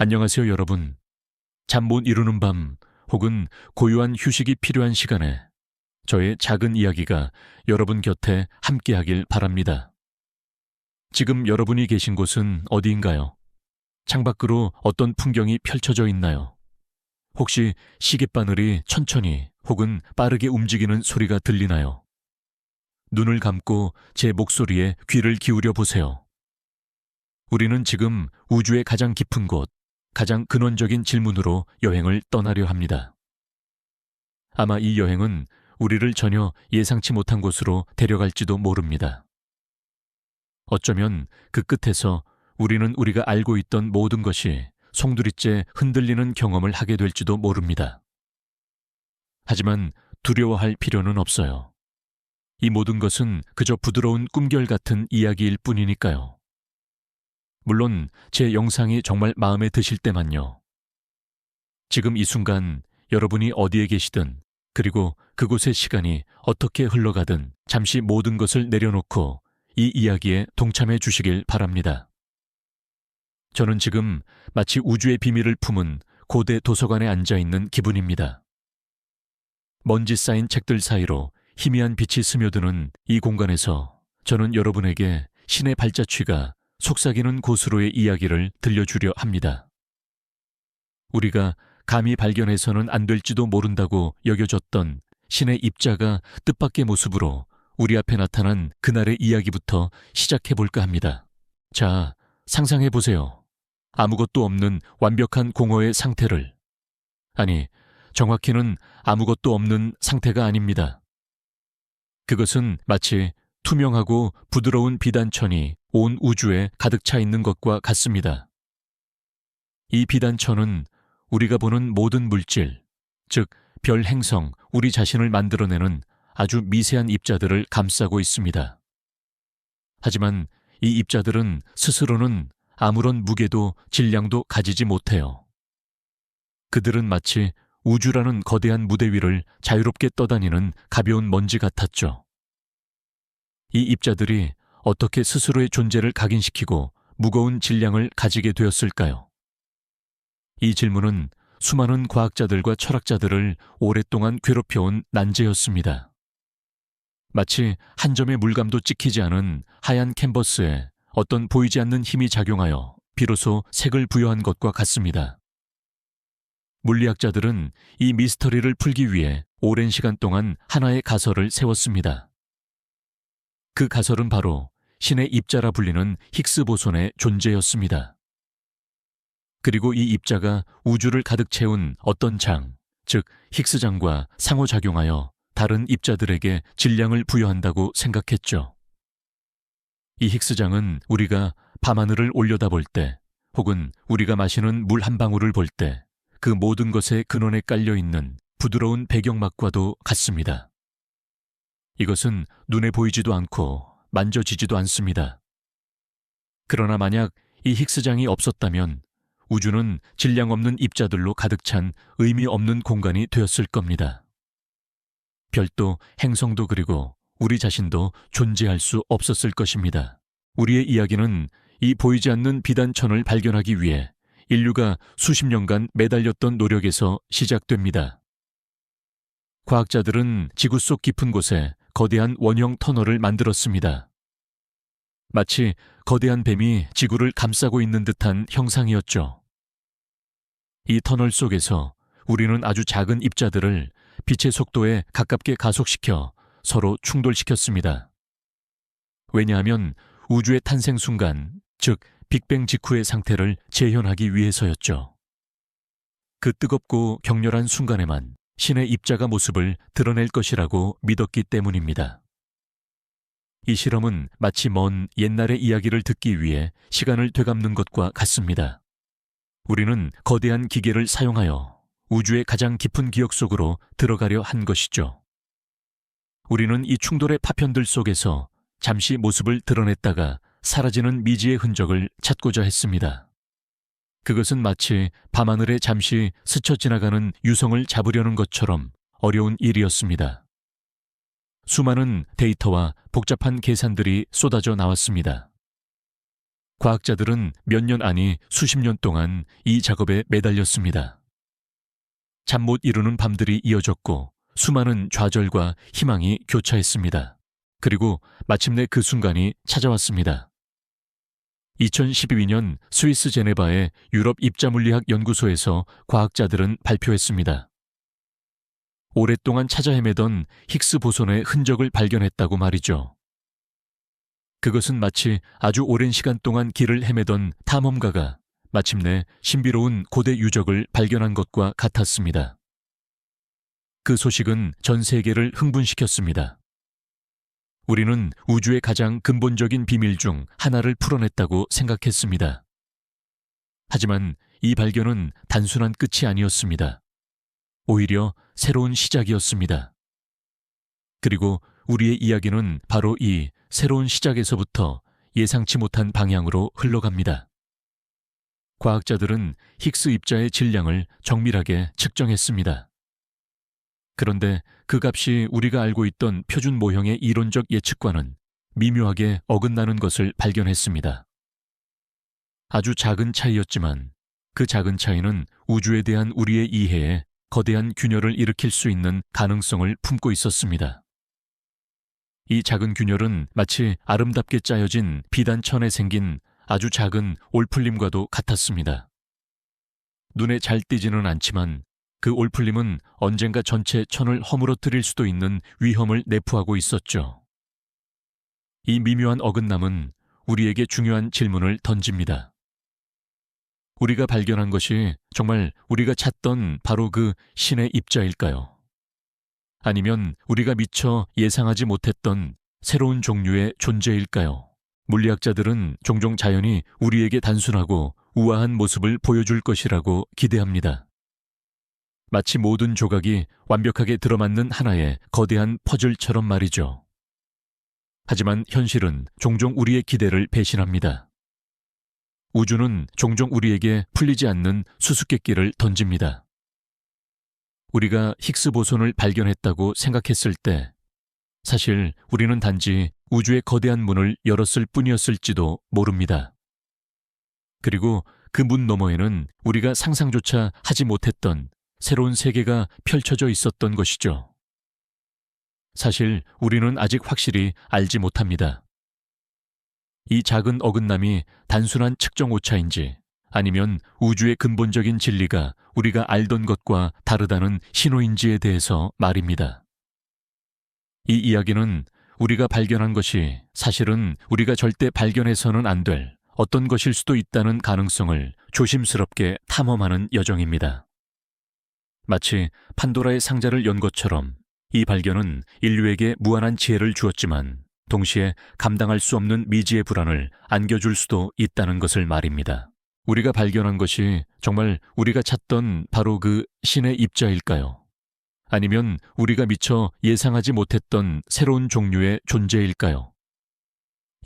안녕하세요, 여러분. 잠 못 이루는 밤 혹은 고요한 휴식이 필요한 시간에 저의 작은 이야기가 여러분 곁에 함께하길 바랍니다. 지금 여러분이 계신 곳은 어디인가요? 창밖으로 어떤 풍경이 펼쳐져 있나요? 혹시 시계바늘이 천천히 혹은 빠르게 움직이는 소리가 들리나요? 눈을 감고 제 목소리에 귀를 기울여 보세요. 우리는 지금 우주의 가장 깊은 곳, 가장 근원적인 질문으로 여행을 떠나려 합니다. 아마 이 여행은 우리를 전혀 예상치 못한 곳으로 데려갈지도 모릅니다. 어쩌면 그 끝에서 우리는 우리가 알고 있던 모든 것이 송두리째 흔들리는 경험을 하게 될지도 모릅니다. 하지만 두려워할 필요는 없어요. 이 모든 것은 그저 부드러운 꿈결 같은 이야기일 뿐이니까요. 물론 제 영상이 정말 마음에 드실 때만요. 지금 이 순간 여러분이 어디에 계시든 그리고 그곳의 시간이 어떻게 흘러가든 잠시 모든 것을 내려놓고 이 이야기에 동참해 주시길 바랍니다. 저는 지금 마치 우주의 비밀을 품은 고대 도서관에 앉아있는 기분입니다. 먼지 쌓인 책들 사이로 희미한 빛이 스며드는 이 공간에서 저는 여러분에게 신의 발자취가 속삭이는 곳으로의 이야기를 들려주려 합니다. 우리가 감히 발견해서는 안 될지도 모른다고 여겨졌던 신의 입자가 뜻밖의 모습으로 우리 앞에 나타난 그날의 이야기부터 시작해볼까 합니다. 자, 상상해보세요. 아무것도 없는 완벽한 공허의 상태를. 아니, 정확히는 아무것도 없는 상태가 아닙니다. 그것은 마치 투명하고 부드러운 비단천이 온 우주에 가득 차 있는 것과 같습니다. 이 비단천은 우리가 보는 모든 물질, 즉 별 행성, 우리 자신을 만들어내는 아주 미세한 입자들을 감싸고 있습니다. 하지만 이 입자들은 스스로는 아무런 무게도 질량도 가지지 못해요. 그들은 마치 우주라는 거대한 무대 위를 자유롭게 떠다니는 가벼운 먼지 같았죠. 이 입자들이 어떻게 스스로의 존재를 각인시키고 무거운 질량을 가지게 되었을까요? 이 질문은 수많은 과학자들과 철학자들을 오랫동안 괴롭혀온 난제였습니다. 마치 한 점의 물감도 찍히지 않은 하얀 캔버스에 어떤 보이지 않는 힘이 작용하여 비로소 색을 부여한 것과 같습니다. 물리학자들은 이 미스터리를 풀기 위해 오랜 시간 동안 하나의 가설을 세웠습니다. 그 가설은 바로 신의 입자라 불리는 힉스 보손의 존재였습니다. 그리고 이 입자가 우주를 가득 채운 어떤 장, 즉 힉스장과 상호작용하여 다른 입자들에게 질량을 부여한다고 생각했죠. 이 힉스장은 우리가 밤하늘을 올려다볼 때 혹은 우리가 마시는 물 한 방울을 볼 때 그 모든 것의 근원에 깔려있는 부드러운 배경막과도 같습니다. 이것은 눈에 보이지도 않고 만져지지도 않습니다. 그러나 만약 이 힉스장이 없었다면 우주는 질량 없는 입자들로 가득 찬 의미 없는 공간이 되었을 겁니다. 별도 행성도 그리고 우리 자신도 존재할 수 없었을 것입니다. 우리의 이야기는 이 보이지 않는 비단천을 발견하기 위해 인류가 수십 년간 매달렸던 노력에서 시작됩니다. 과학자들은 지구 속 깊은 곳에 거대한 원형 터널을 만들었습니다. 마치 거대한 뱀이 지구를 감싸고 있는 듯한 형상이었죠. 이 터널 속에서 우리는 아주 작은 입자들을 빛의 속도에 가깝게 가속시켜 서로 충돌시켰습니다. 왜냐하면 우주의 탄생 순간, 즉 빅뱅 직후의 상태를 재현하기 위해서였죠. 그 뜨겁고 격렬한 순간에만 신의 입자가 모습을 드러낼 것이라고 믿었기 때문입니다. 이 실험은 마치 먼 옛날의 이야기를 듣기 위해 시간을 되갚는 것과 같습니다. 우리는 거대한 기계를 사용하여 우주의 가장 깊은 기억 속으로 들어가려 한 것이죠. 우리는 이 충돌의 파편들 속에서 잠시 모습을 드러냈다가 사라지는 미지의 흔적을 찾고자 했습니다. 그것은 마치 밤하늘에 잠시 스쳐 지나가는 유성을 잡으려는 것처럼 어려운 일이었습니다. 수많은 데이터와 복잡한 계산들이 쏟아져 나왔습니다. 과학자들은 몇 년 아니 수십 년 동안 이 작업에 매달렸습니다. 잠 못 이루는 밤들이 이어졌고 수많은 좌절과 희망이 교차했습니다. 그리고 마침내 그 순간이 찾아왔습니다. 2012년 스위스 제네바의 유럽 입자물리학 연구소에서 과학자들은 발표했습니다. 오랫동안 찾아 헤매던 힉스 보손의 흔적을 발견했다고 말이죠. 그것은 마치 아주 오랜 시간 동안 길을 헤매던 탐험가가 마침내 신비로운 고대 유적을 발견한 것과 같았습니다. 그 소식은 전 세계를 흥분시켰습니다. 우리는 우주의 가장 근본적인 비밀 중 하나를 풀어냈다고 생각했습니다. 하지만 이 발견은 단순한 끝이 아니었습니다. 오히려 새로운 시작이었습니다. 그리고 우리의 이야기는 바로 이 새로운 시작에서부터 예상치 못한 방향으로 흘러갑니다. 과학자들은 힉스 입자의 질량을 정밀하게 측정했습니다. 그런데 그 값이 우리가 알고 있던 표준 모형의 이론적 예측과는 미묘하게 어긋나는 것을 발견했습니다. 아주 작은 차이였지만 그 작은 차이는 우주에 대한 우리의 이해에 거대한 균열을 일으킬 수 있는 가능성을 품고 있었습니다. 이 작은 균열은 마치 아름답게 짜여진 비단천에 생긴 아주 작은 올풀림과도 같았습니다. 눈에 잘 띄지는 않지만 그 올풀림은 언젠가 전체 천을 허물어뜨릴 수도 있는 위험을 내포하고 있었죠. 이 미묘한 어긋남은 우리에게 중요한 질문을 던집니다. 우리가 발견한 것이 정말 우리가 찾던 바로 그 신의 입자일까요? 아니면 우리가 미처 예상하지 못했던 새로운 종류의 존재일까요? 물리학자들은 종종 자연이 우리에게 단순하고 우아한 모습을 보여줄 것이라고 기대합니다. 마치 모든 조각이 완벽하게 들어맞는 하나의 거대한 퍼즐처럼 말이죠. 하지만 현실은 종종 우리의 기대를 배신합니다. 우주는 종종 우리에게 풀리지 않는 수수께끼를 던집니다. 우리가 힉스 보손을 발견했다고 생각했을 때 사실 우리는 단지 우주의 거대한 문을 열었을 뿐이었을지도 모릅니다. 그리고 그 문 너머에는 우리가 상상조차 하지 못했던 새로운 세계가 펼쳐져 있었던 것이죠. 사실 우리는 아직 확실히 알지 못합니다. 이 작은 어긋남이 단순한 측정 오차인지 아니면 우주의 근본적인 진리가 우리가 알던 것과 다르다는 신호인지에 대해서 말입니다. 이 이야기는 우리가 발견한 것이 사실은 우리가 절대 발견해서는 안 될 어떤 것일 수도 있다는 가능성을 조심스럽게 탐험하는 여정입니다. 마치 판도라의 상자를 연 것처럼 이 발견은 인류에게 무한한 지혜를 주었지만 동시에 감당할 수 없는 미지의 불안을 안겨줄 수도 있다는 것을 말입니다. 우리가 발견한 것이 정말 우리가 찾던 바로 그 신의 입자일까요? 아니면 우리가 미처 예상하지 못했던 새로운 종류의 존재일까요?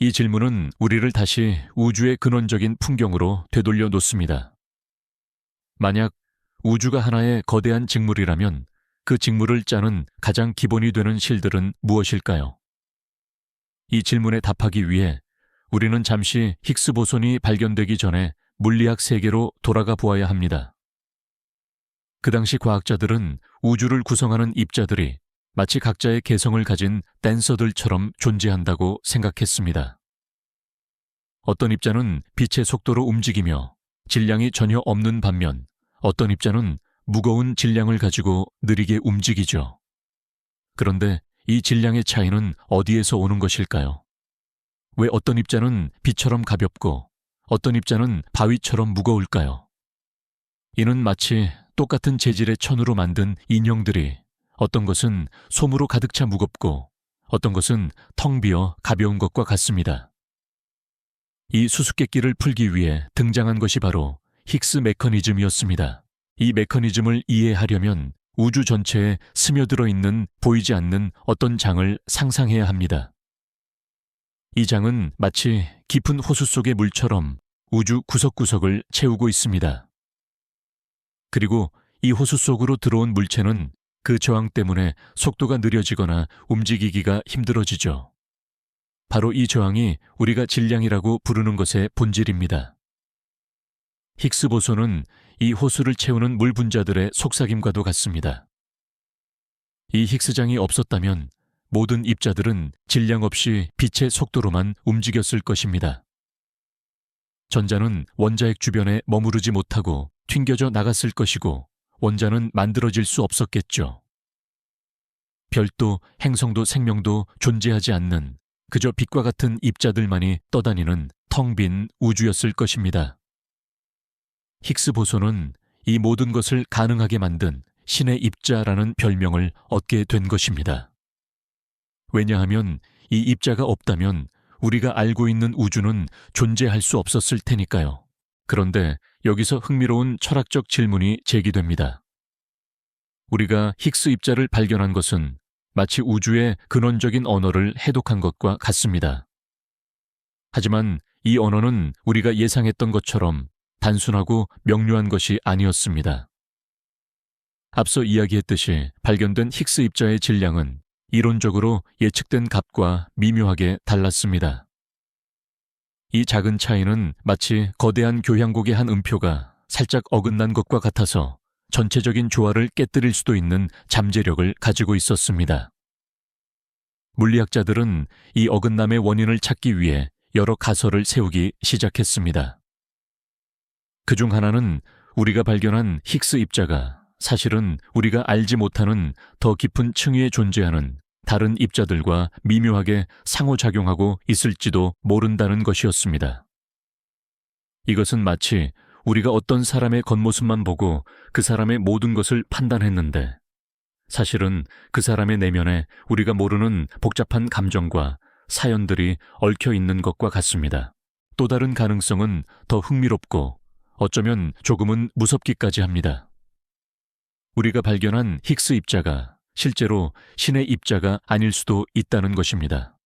이 질문은 우리를 다시 우주의 근원적인 풍경으로 되돌려 놓습니다. 만약 우주가 하나의 거대한 직물이라면 그 직물을 짜는 가장 기본이 되는 실들은 무엇일까요? 이 질문에 답하기 위해 우리는 잠시 힉스 보손이 발견되기 전에 물리학 세계로 돌아가 보아야 합니다. 그 당시 과학자들은 우주를 구성하는 입자들이 마치 각자의 개성을 가진 댄서들처럼 존재한다고 생각했습니다. 어떤 입자는 빛의 속도로 움직이며 질량이 전혀 없는 반면 어떤 입자는 무거운 질량을 가지고 느리게 움직이죠. 그런데 이 질량의 차이는 어디에서 오는 것일까요? 왜 어떤 입자는 빛처럼 가볍고 어떤 입자는 바위처럼 무거울까요? 이는 마치 똑같은 재질의 천으로 만든 인형들이 어떤 것은 솜으로 가득 차 무겁고 어떤 것은 텅 비어 가벼운 것과 같습니다. 이 수수께끼를 풀기 위해 등장한 것이 바로 힉스 메커니즘이었습니다. 이 메커니즘을 이해하려면 우주 전체에 스며들어 있는 보이지 않는 어떤 장을 상상해야 합니다. 이 장은 마치 깊은 호수 속의 물처럼 우주 구석구석을 채우고 있습니다. 그리고 이 호수 속으로 들어온 물체는 그 저항 때문에 속도가 느려지거나 움직이기가 힘들어지죠. 바로 이 저항이 우리가 질량이라고 부르는 것의 본질입니다. 힉스 보소는 이 호수를 채우는 물 분자들의 속삭임과도 같습니다. 이 힉스장이 없었다면 모든 입자들은 질량 없이 빛의 속도로만 움직였을 것입니다. 전자는 원자핵 주변에 머무르지 못하고 튕겨져 나갔을 것이고 원자는 만들어질 수 없었겠죠. 별도, 행성도 생명도 존재하지 않는 그저 빛과 같은 입자들만이 떠다니는 텅 빈 우주였을 것입니다. 힉스 보소는 이 모든 것을 가능하게 만든 신의 입자라는 별명을 얻게 된 것입니다. 왜냐하면 이 입자가 없다면 우리가 알고 있는 우주는 존재할 수 없었을 테니까요. 그런데 여기서 흥미로운 철학적 질문이 제기됩니다. 우리가 힉스 입자를 발견한 것은 마치 우주의 근원적인 언어를 해독한 것과 같습니다. 하지만 이 언어는 우리가 예상했던 것처럼 단순하고 명료한 것이 아니었습니다. 앞서 이야기했듯이 발견된 힉스 입자의 질량은 이론적으로 예측된 값과 미묘하게 달랐습니다. 이 작은 차이는 마치 거대한 교향곡의 한 음표가 살짝 어긋난 것과 같아서 전체적인 조화를 깨뜨릴 수도 있는 잠재력을 가지고 있었습니다. 물리학자들은 이 어긋남의 원인을 찾기 위해 여러 가설을 세우기 시작했습니다. 그중 하나는 우리가 발견한 힉스 입자가 사실은 우리가 알지 못하는 더 깊은 층위에 존재하는 다른 입자들과 미묘하게 상호작용하고 있을지도 모른다는 것이었습니다. 이것은 마치 우리가 어떤 사람의 겉모습만 보고 그 사람의 모든 것을 판단했는데 사실은 그 사람의 내면에 우리가 모르는 복잡한 감정과 사연들이 얽혀 있는 것과 같습니다. 또 다른 가능성은 더 흥미롭고 어쩌면 조금은 무섭기까지 합니다. 우리가 발견한 힉스 입자가 실제로 신의 입자가 아닐 수도 있다는 것입니다.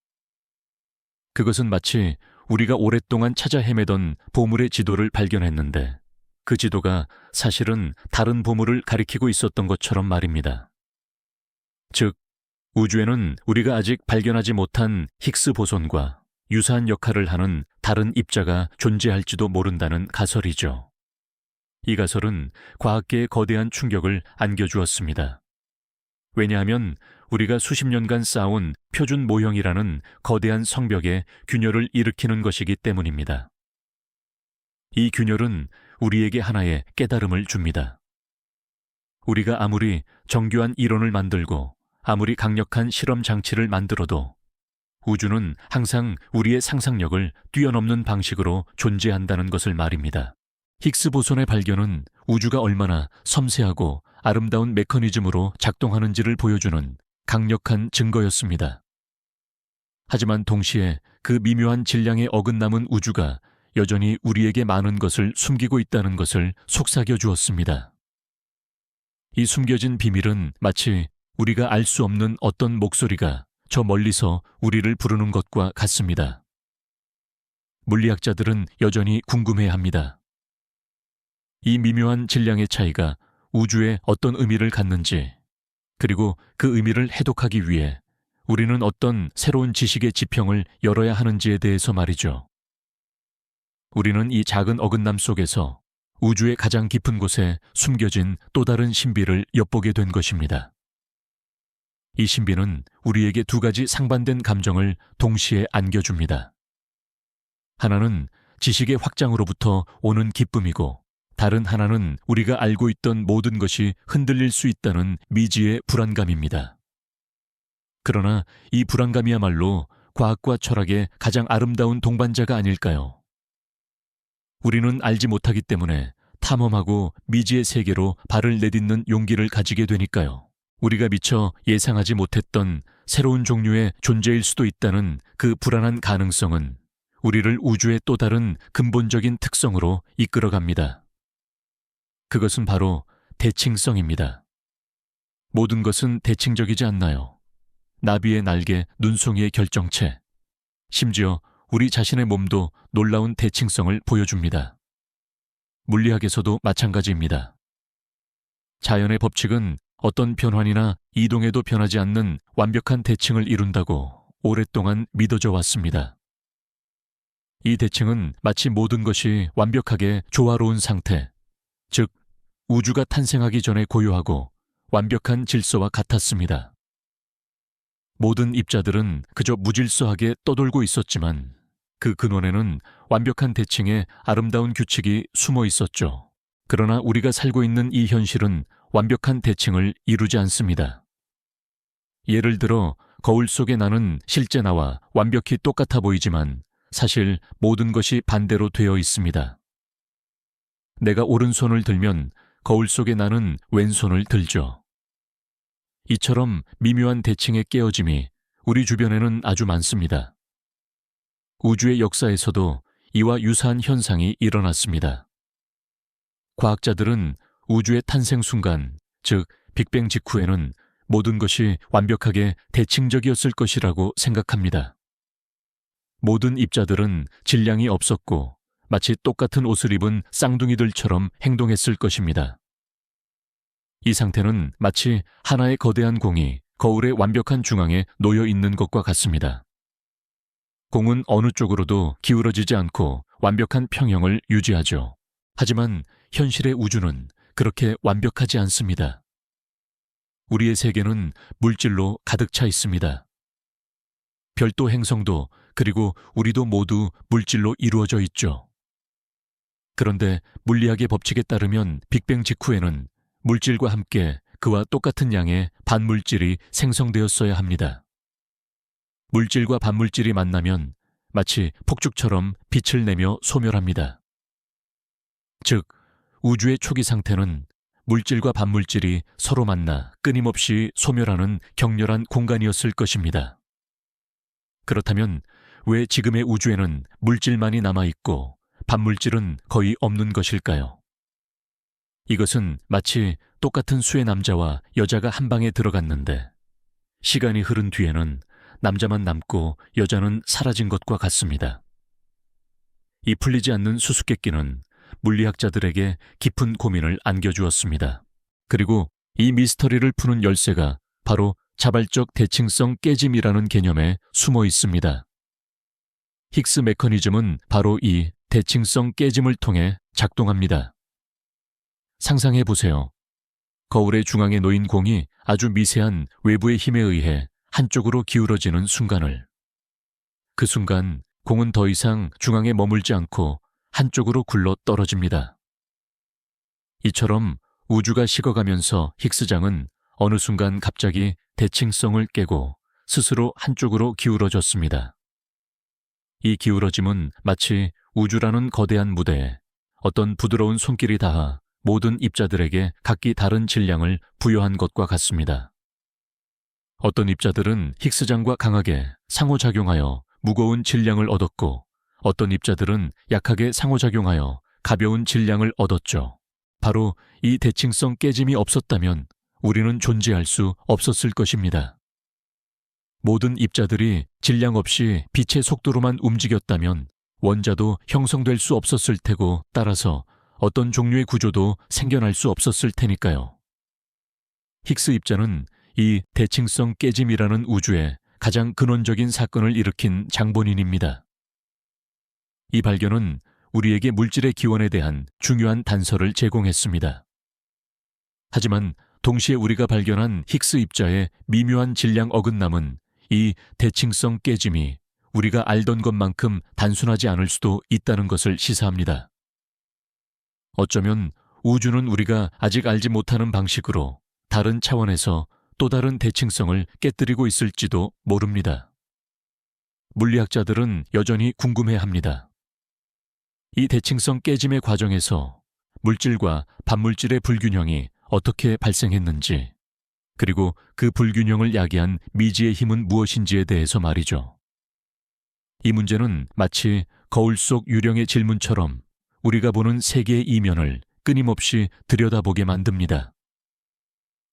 그것은 마치 우리가 오랫동안 찾아 헤매던 보물의 지도를 발견했는데 그 지도가 사실은 다른 보물을 가리키고 있었던 것처럼 말입니다. 즉, 우주에는 우리가 아직 발견하지 못한 힉스 보손과 유사한 역할을 하는 다른 입자가 존재할지도 모른다는 가설이죠. 이 가설은 과학계에 거대한 충격을 안겨주었습니다. 왜냐하면 우리가 수십 년간 쌓아온 표준 모형이라는 거대한 성벽에 균열을 일으키는 것이기 때문입니다. 이 균열은 우리에게 하나의 깨달음을 줍니다. 우리가 아무리 정교한 이론을 만들고 아무리 강력한 실험 장치를 만들어도 우주는 항상 우리의 상상력을 뛰어넘는 방식으로 존재한다는 것을 말입니다. 힉스 보손의 발견은 우주가 얼마나 섬세하고 아름다운 메커니즘으로 작동하는지를 보여주는 강력한 증거였습니다. 하지만 동시에 그 미묘한 질량의 어긋남은 우주가 여전히 우리에게 많은 것을 숨기고 있다는 것을 속삭여 주었습니다. 이 숨겨진 비밀은 마치 우리가 알 수 없는 어떤 목소리가 저 멀리서 우리를 부르는 것과 같습니다. 물리학자들은 여전히 궁금해합니다. 이 미묘한 질량의 차이가 우주에 어떤 의미를 갖는지, 그리고 그 의미를 해독하기 위해 우리는 어떤 새로운 지식의 지평을 열어야 하는지에 대해서 말이죠. 우리는 이 작은 어긋남 속에서 우주의 가장 깊은 곳에 숨겨진 또 다른 신비를 엿보게 된 것입니다. 이 신비는 우리에게 두 가지 상반된 감정을 동시에 안겨줍니다. 하나는 지식의 확장으로부터 오는 기쁨이고, 다른 하나는 우리가 알고 있던 모든 것이 흔들릴 수 있다는 미지의 불안감입니다. 그러나 이 불안감이야말로 과학과 철학의 가장 아름다운 동반자가 아닐까요? 우리는 알지 못하기 때문에 탐험하고 미지의 세계로 발을 내딛는 용기를 가지게 되니까요. 우리가 미처 예상하지 못했던 새로운 종류의 존재일 수도 있다는 그 불안한 가능성은 우리를 우주의 또 다른 근본적인 특성으로 이끌어갑니다. 그것은 바로 대칭성입니다. 모든 것은 대칭적이지 않나요? 나비의 날개, 눈송이의 결정체, 심지어 우리 자신의 몸도 놀라운 대칭성을 보여줍니다. 물리학에서도 마찬가지입니다. 자연의 법칙은 어떤 변환이나 이동에도 변하지 않는 완벽한 대칭을 이룬다고 오랫동안 믿어져 왔습니다. 이 대칭은 마치 모든 것이 완벽하게 조화로운 상태, 즉 우주가 탄생하기 전에 고요하고 완벽한 질서와 같았습니다. 모든 입자들은 그저 무질서하게 떠돌고 있었지만 그 근원에는 완벽한 대칭의 아름다운 규칙이 숨어 있었죠. 그러나 우리가 살고 있는 이 현실은 완벽한 대칭을 이루지 않습니다. 예를 들어 거울 속의 나는 실제 나와 완벽히 똑같아 보이지만 사실 모든 것이 반대로 되어 있습니다. 내가 오른손을 들면 거울 속의 나는 왼손을 들죠. 이처럼 미묘한 대칭의 깨어짐이 우리 주변에는 아주 많습니다. 우주의 역사에서도 이와 유사한 현상이 일어났습니다. 과학자들은 우주의 탄생 순간, 즉 빅뱅 직후에는 모든 것이 완벽하게 대칭적이었을 것이라고 생각합니다. 모든 입자들은 질량이 없었고 마치 똑같은 옷을 입은 쌍둥이들처럼 행동했을 것입니다. 이 상태는 마치 하나의 거대한 공이 거울의 완벽한 중앙에 놓여 있는 것과 같습니다. 공은 어느 쪽으로도 기울어지지 않고 완벽한 평형을 유지하죠. 하지만 현실의 우주는 그렇게 완벽하지 않습니다. 우리의 세계는 물질로 가득 차 있습니다. 별도 행성도 그리고 우리도 모두 물질로 이루어져 있죠. 그런데 물리학의 법칙에 따르면 빅뱅 직후에는 물질과 함께 그와 똑같은 양의 반물질이 생성되었어야 합니다. 물질과 반물질이 만나면 마치 폭죽처럼 빛을 내며 소멸합니다. 즉, 우주의 초기 상태는 물질과 반물질이 서로 만나 끊임없이 소멸하는 격렬한 공간이었을 것입니다. 그렇다면 왜 지금의 우주에는 물질만이 남아있고 반물질은 거의 없는 것일까요? 이것은 마치 똑같은 수의 남자와 여자가 한 방에 들어갔는데 시간이 흐른 뒤에는 남자만 남고 여자는 사라진 것과 같습니다. 이 풀리지 않는 수수께끼는 물리학자들에게 깊은 고민을 안겨주었습니다. 그리고 이 미스터리를 푸는 열쇠가 바로 자발적 대칭성 깨짐이라는 개념에 숨어 있습니다. 힉스 메커니즘은 바로 이 대칭성 깨짐을 통해 작동합니다. 상상해 보세요. 거울의 중앙에 놓인 공이 아주 미세한 외부의 힘에 의해 한쪽으로 기울어지는 순간을. 그 순간 공은 더 이상 중앙에 머물지 않고 한쪽으로 굴러 떨어집니다. 이처럼 우주가 식어가면서 힉스장은 어느 순간 갑자기 대칭성을 깨고 스스로 한쪽으로 기울어졌습니다. 이 기울어짐은 마치 우주라는 거대한 무대에 어떤 부드러운 손길이 닿아 모든 입자들에게 각기 다른 질량을 부여한 것과 같습니다. 어떤 입자들은 힉스장과 강하게 상호작용하여 무거운 질량을 얻었고 어떤 입자들은 약하게 상호작용하여 가벼운 질량을 얻었죠. 바로 이 대칭성 깨짐이 없었다면 우리는 존재할 수 없었을 것입니다. 모든 입자들이 질량 없이 빛의 속도로만 움직였다면 원자도 형성될 수 없었을 테고 따라서 어떤 종류의 구조도 생겨날 수 없었을 테니까요. 힉스 입자는 이 대칭성 깨짐이라는 우주의 가장 근원적인 사건을 일으킨 장본인입니다. 이 발견은 우리에게 물질의 기원에 대한 중요한 단서를 제공했습니다. 하지만 동시에 우리가 발견한 힉스 입자의 미묘한 질량 어긋남은 이 대칭성 깨짐이 우리가 알던 것만큼 단순하지 않을 수도 있다는 것을 시사합니다. 어쩌면 우주는 우리가 아직 알지 못하는 방식으로 다른 차원에서 또 다른 대칭성을 깨뜨리고 있을지도 모릅니다. 물리학자들은 여전히 궁금해합니다. 이 대칭성 깨짐의 과정에서 물질과 반물질의 불균형이 어떻게 발생했는지, 그리고 그 불균형을 야기한 미지의 힘은 무엇인지에 대해서 말이죠. 이 문제는 마치 거울 속 유령의 질문처럼 우리가 보는 세계의 이면을 끊임없이 들여다보게 만듭니다.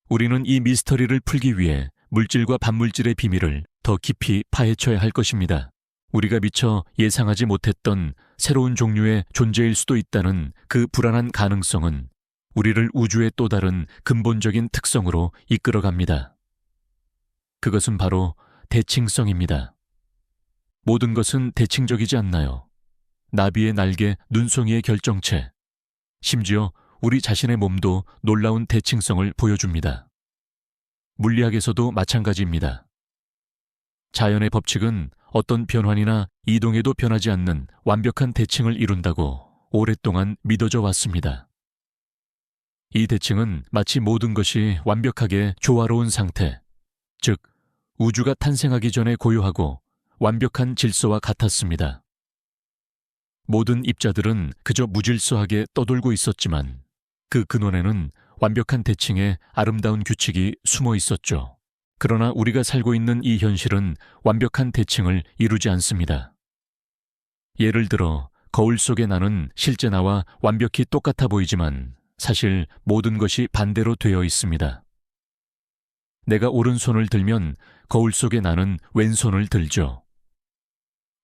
우리는 이 미스터리를 풀기 위해 물질과 반물질의 비밀을 더 깊이 파헤쳐야 할 것입니다. 우리가 미처 예상하지 못했던 새로운 종류의 존재일 수도 있다는 그 불안한 가능성은 우리를 우주의 또 다른 근본적인 특성으로 이끌어갑니다. 그것은 바로 대칭성입니다. 모든 것은 대칭적이지 않나요? 나비의 날개, 눈송이의 결정체, 심지어 우리 자신의 몸도 놀라운 대칭성을 보여줍니다. 물리학에서도 마찬가지입니다. 자연의 법칙은 어떤 변환이나 이동에도 변하지 않는 완벽한 대칭을 이룬다고 오랫동안 믿어져 왔습니다. 이 대칭은 마치 모든 것이 완벽하게 조화로운 상태, 즉 우주가 탄생하기 전에 고요하고 완벽한 질서와 같았습니다. 모든 입자들은 그저 무질서하게 떠돌고 있었지만 그 근원에는 완벽한 대칭의 아름다운 규칙이 숨어 있었죠. 그러나 우리가 살고 있는 이 현실은 완벽한 대칭을 이루지 않습니다. 예를 들어 거울 속의 나는 실제 나와 완벽히 똑같아 보이지만 사실 모든 것이 반대로 되어 있습니다. 내가 오른손을 들면 거울 속의 나는 왼손을 들죠.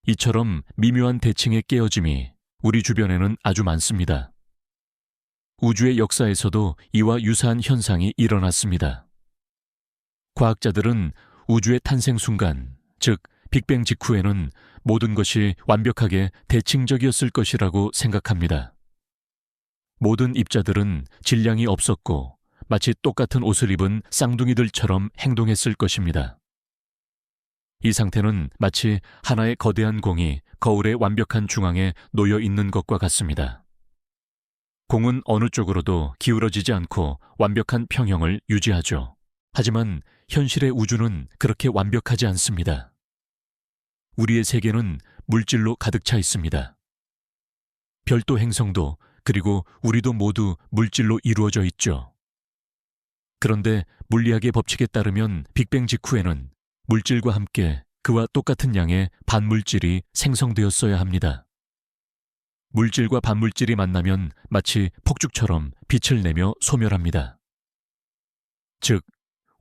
이처럼 미묘한 대칭의 깨어짐이 우리 주변에는 아주 많습니다. 우주의 역사에서도 이와 유사한 현상이 일어났습니다. 과학자들은 우주의 탄생 순간, 즉 빅뱅 직후에는 모든 것이 완벽하게 대칭적이었을 것이라고 생각합니다. 모든 입자들은 질량이 없었고 마치 똑같은 옷을 입은 쌍둥이들처럼 행동했을 것입니다. 이 상태는 마치 하나의 거대한 공이 거울의 완벽한 중앙에 놓여 있는 것과 같습니다. 공은 어느 쪽으로도 기울어지지 않고 완벽한 평형을 유지하죠. 하지만 현실의 우주는 그렇게 완벽하지 않습니다. 우리의 세계는 물질로 가득 차 있습니다. 별도 행성도 그리고 우리도 모두 물질로 이루어져 있죠. 그런데 물리학의 법칙에 따르면 빅뱅 직후에는 물질과 함께 그와 똑같은 양의 반물질이 생성되었어야 합니다. 물질과 반물질이 만나면 마치 폭죽처럼 빛을 내며 소멸합니다. 즉,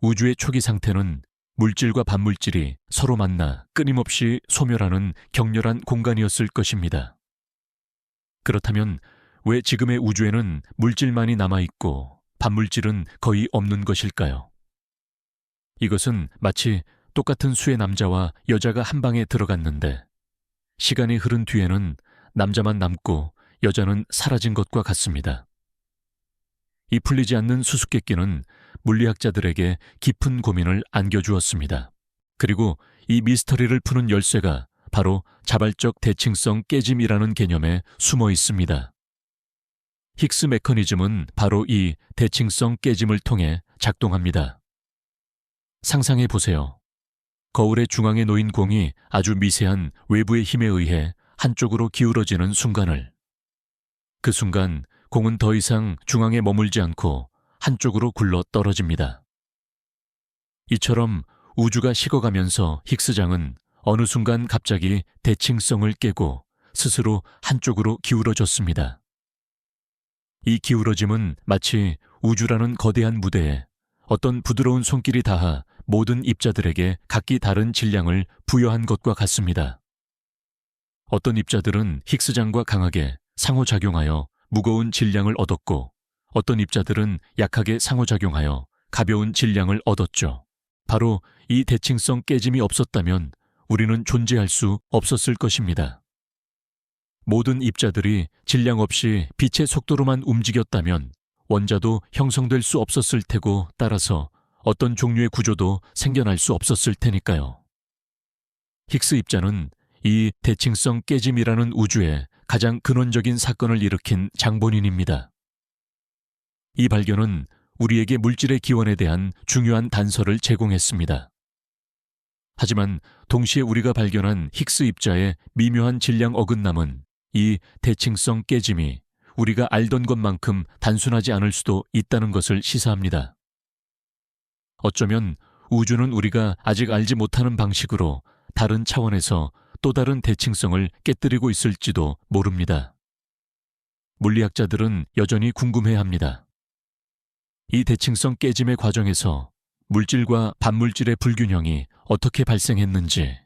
우주의 초기 상태는 물질과 반물질이 서로 만나 끊임없이 소멸하는 격렬한 공간이었을 것입니다. 그렇다면 왜 지금의 우주에는 물질만이 남아있고 반물질은 거의 없는 것일까요? 이것은 마치 똑같은 수의 남자와 여자가 한 방에 들어갔는데 시간이 흐른 뒤에는 남자만 남고 여자는 사라진 것과 같습니다. 이 풀리지 않는 수수께끼는 물리학자들에게 깊은 고민을 안겨주었습니다. 그리고 이 미스터리를 푸는 열쇠가 바로 자발적 대칭성 깨짐이라는 개념에 숨어 있습니다. 힉스 메커니즘은 바로 이 대칭성 깨짐을 통해 작동합니다. 상상해 보세요. 거울의 중앙에 놓인 공이 아주 미세한 외부의 힘에 의해 한쪽으로 기울어지는 순간을. 그 순간 공은 더 이상 중앙에 머물지 않고 한쪽으로 굴러 떨어집니다. 이처럼 우주가 식어가면서 힉스장은 어느 순간 갑자기 대칭성을 깨고 스스로 한쪽으로 기울어졌습니다. 이 기울어짐은 마치 우주라는 거대한 무대에 어떤 부드러운 손길이 닿아 모든 입자들에게 각기 다른 질량을 부여한 것과 같습니다. 어떤 입자들은 힉스장과 강하게 상호작용하여 무거운 질량을 얻었고 어떤 입자들은 약하게 상호작용하여 가벼운 질량을 얻었죠. 바로 이 대칭성 깨짐이 없었다면 우리는 존재할 수 없었을 것입니다. 모든 입자들이 질량 없이 빛의 속도로만 움직였다면 원자도 형성될 수 없었을 테고 따라서 어떤 종류의 구조도 생겨날 수 없었을 테니까요. 힉스 입자는 이 대칭성 깨짐이라는 우주의 가장 근원적인 사건을 일으킨 장본인입니다. 이 발견은 우리에게 물질의 기원에 대한 중요한 단서를 제공했습니다. 하지만 동시에 우리가 발견한 힉스 입자의 미묘한 질량 어긋남은 이 대칭성 깨짐이 우리가 알던 것만큼 단순하지 않을 수도 있다는 것을 시사합니다. 어쩌면 우주는 우리가 아직 알지 못하는 방식으로 다른 차원에서 또 다른 대칭성을 깨뜨리고 있을지도 모릅니다. 물리학자들은 여전히 궁금해합니다. 이 대칭성 깨짐의 과정에서 물질과 반물질의 불균형이 어떻게 발생했는지,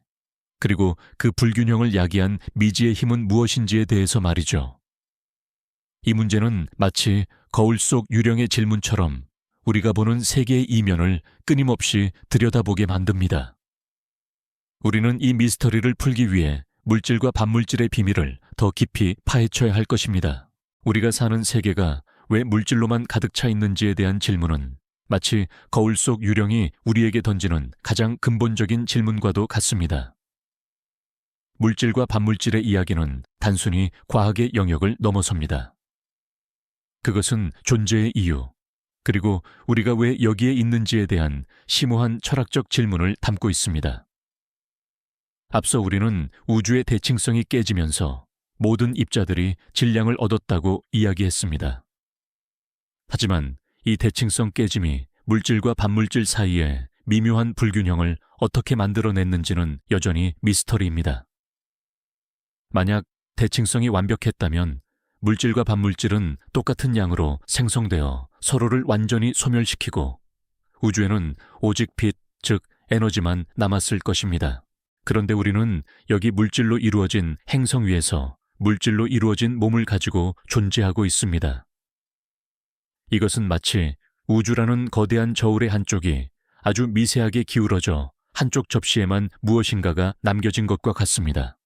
그리고 그 불균형을 야기한 미지의 힘은 무엇인지에 대해서 말이죠. 이 문제는 마치 거울 속 유령의 질문처럼 우리가 보는 세계의 이면을 끊임없이 들여다보게 만듭니다. 우리는 이 미스터리를 풀기 위해 물질과 반물질의 비밀을 더 깊이 파헤쳐야 할 것입니다. 우리가 사는 세계가 왜 물질로만 가득 차 있는지에 대한 질문은 마치 거울 속 유령이 우리에게 던지는 가장 근본적인 질문과도 같습니다. 물질과 반물질의 이야기는 단순히 과학의 영역을 넘어섭니다. 그것은 존재의 이유, 그리고 우리가 왜 여기에 있는지에 대한 심오한 철학적 질문을 담고 있습니다. 앞서 우리는 우주의 대칭성이 깨지면서 모든 입자들이 질량을 얻었다고 이야기했습니다. 하지만 이 대칭성 깨짐이 물질과 반물질 사이에 미묘한 불균형을 어떻게 만들어냈는지는 여전히 미스터리입니다. 만약 대칭성이 완벽했다면 물질과 반물질은 똑같은 양으로 생성되어 서로를 완전히 소멸시키고 우주에는 오직 빛, 즉 에너지만 남았을 것입니다. 그런데 우리는 여기 물질로 이루어진 행성 위에서 물질로 이루어진 몸을 가지고 존재하고 있습니다. 이것은 마치 우주라는 거대한 저울의 한쪽이 아주 미세하게 기울어져 한쪽 접시에만 무엇인가가 남겨진 것과 같습니다.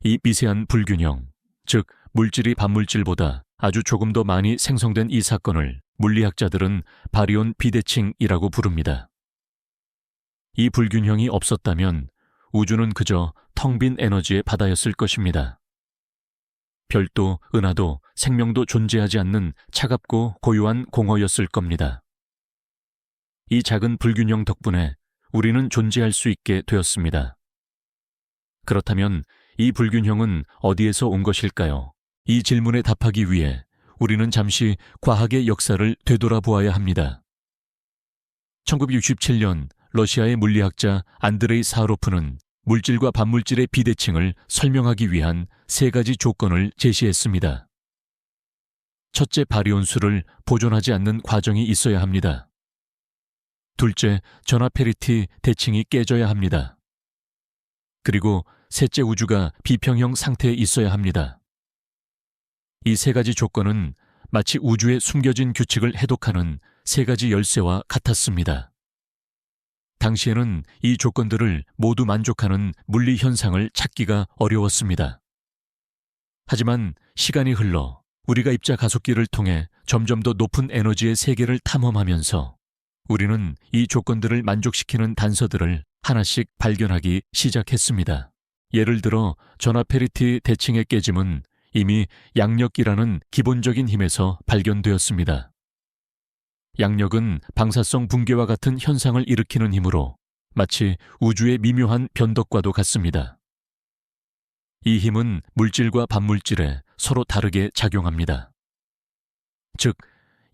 이 미세한 불균형, 즉 물질이 반물질보다 아주 조금 더 많이 생성된 이 사건을 물리학자들은 바리온 비대칭이라고 부릅니다. 이 불균형이 없었다면 우주는 그저 텅 빈 에너지의 바다였을 것입니다. 별도, 은하도, 생명도 존재하지 않는 차갑고 고요한 공허였을 겁니다. 이 작은 불균형 덕분에 우리는 존재할 수 있게 되었습니다. 그렇다면 이 불균형은 어디에서 온 것일까요? 이 질문에 답하기 위해 우리는 잠시 과학의 역사를 되돌아보아야 합니다. 1967년 러시아의 물리학자 안드레이 사하로프는 물질과 반물질의 비대칭을 설명하기 위한 3가지 조건을 제시했습니다. 첫째, 바리온수를 보존하지 않는 과정이 있어야 합니다. 둘째, 전하 페리티 대칭이 깨져야 합니다. 그리고 셋째, 우주가 비평형 상태에 있어야 합니다. 이 3가지 조건은 마치 우주에 숨겨진 규칙을 해독하는 3가지 열쇠와 같았습니다. 당시에는 이 조건들을 모두 만족하는 물리 현상을 찾기가 어려웠습니다. 하지만 시간이 흘러 우리가 입자 가속기를 통해 점점 더 높은 에너지의 세계를 탐험하면서 우리는 이 조건들을 만족시키는 단서들을 하나씩 발견하기 시작했습니다. 예를 들어 전하 페리티 대칭의 깨짐은 이미 양력이라는 기본적인 힘에서 발견되었습니다. 양력은 방사성 붕괴와 같은 현상을 일으키는 힘으로 마치 우주의 미묘한 변덕과도 같습니다. 이 힘은 물질과 반물질에 서로 다르게 작용합니다. 즉,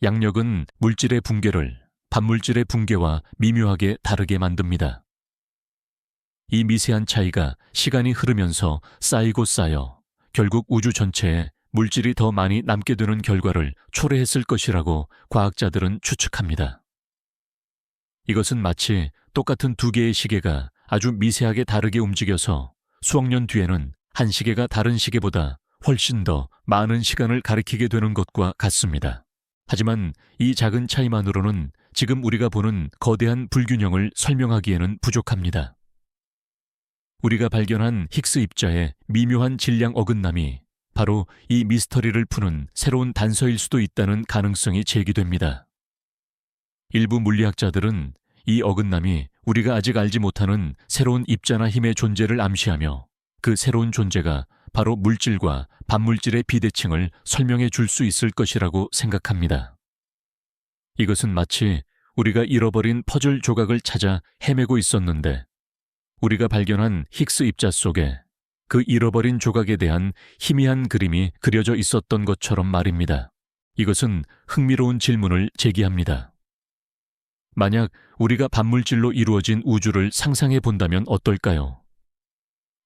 양력은 물질의 붕괴를 반물질의 붕괴와 미묘하게 다르게 만듭니다. 이 미세한 차이가 시간이 흐르면서 쌓이고 쌓여 결국 우주 전체에 물질이 더 많이 남게 되는 결과를 초래했을 것이라고 과학자들은 추측합니다. 이것은 마치 똑같은 2개의 시계가 아주 미세하게 다르게 움직여서 수억 년 뒤에는 한 시계가 다른 시계보다 훨씬 더 많은 시간을 가리키게 되는 것과 같습니다. 하지만 이 작은 차이만으로는 지금 우리가 보는 거대한 불균형을 설명하기에는 부족합니다. 우리가 발견한 힉스 입자의 미묘한 질량 어긋남이 바로 이 미스터리를 푸는 새로운 단서일 수도 있다는 가능성이 제기됩니다. 일부 물리학자들은 이 어긋남이 우리가 아직 알지 못하는 새로운 입자나 힘의 존재를 암시하며 그 새로운 존재가 바로 물질과 반물질의 비대칭을 설명해 줄 수 있을 것이라고 생각합니다. 이것은 마치 우리가 잃어버린 퍼즐 조각을 찾아 헤매고 있었는데 우리가 발견한 힉스 입자 속에 그 잃어버린 조각에 대한 희미한 그림이 그려져 있었던 것처럼 말입니다. 이것은 흥미로운 질문을 제기합니다. 만약 우리가 반물질로 이루어진 우주를 상상해 본다면 어떨까요?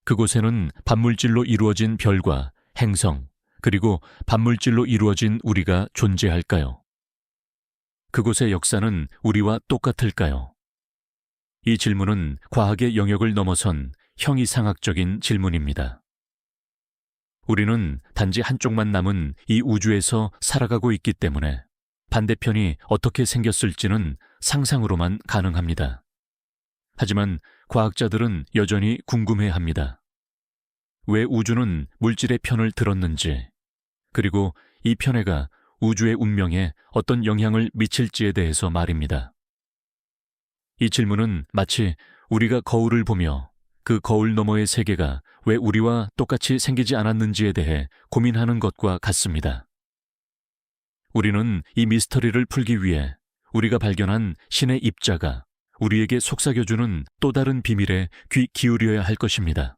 그곳에는 반물질로 이루어진 별과 행성, 그리고 반물질로 이루어진 우리가 존재할까요? 그곳의 역사는 우리와 똑같을까요? 이 질문은 과학의 영역을 넘어선 형이상학적인 질문입니다. 우리는 단지 한쪽만 남은 이 우주에서 살아가고 있기 때문에 반대편이 어떻게 생겼을지는 상상으로만 가능합니다. 하지만 과학자들은 여전히 궁금해합니다. 왜 우주는 물질의 편을 들었는지, 그리고 이 편애가 우주의 운명에 어떤 영향을 미칠지에 대해서 말입니다. 이 질문은 마치 우리가 거울을 보며 그 거울 너머의 세계가 왜 우리와 똑같이 생기지 않았는지에 대해 고민하는 것과 같습니다. 우리는 이 미스터리를 풀기 위해 우리가 발견한 신의 입자가 우리에게 속삭여주는 또 다른 비밀에 귀 기울여야 할 것입니다.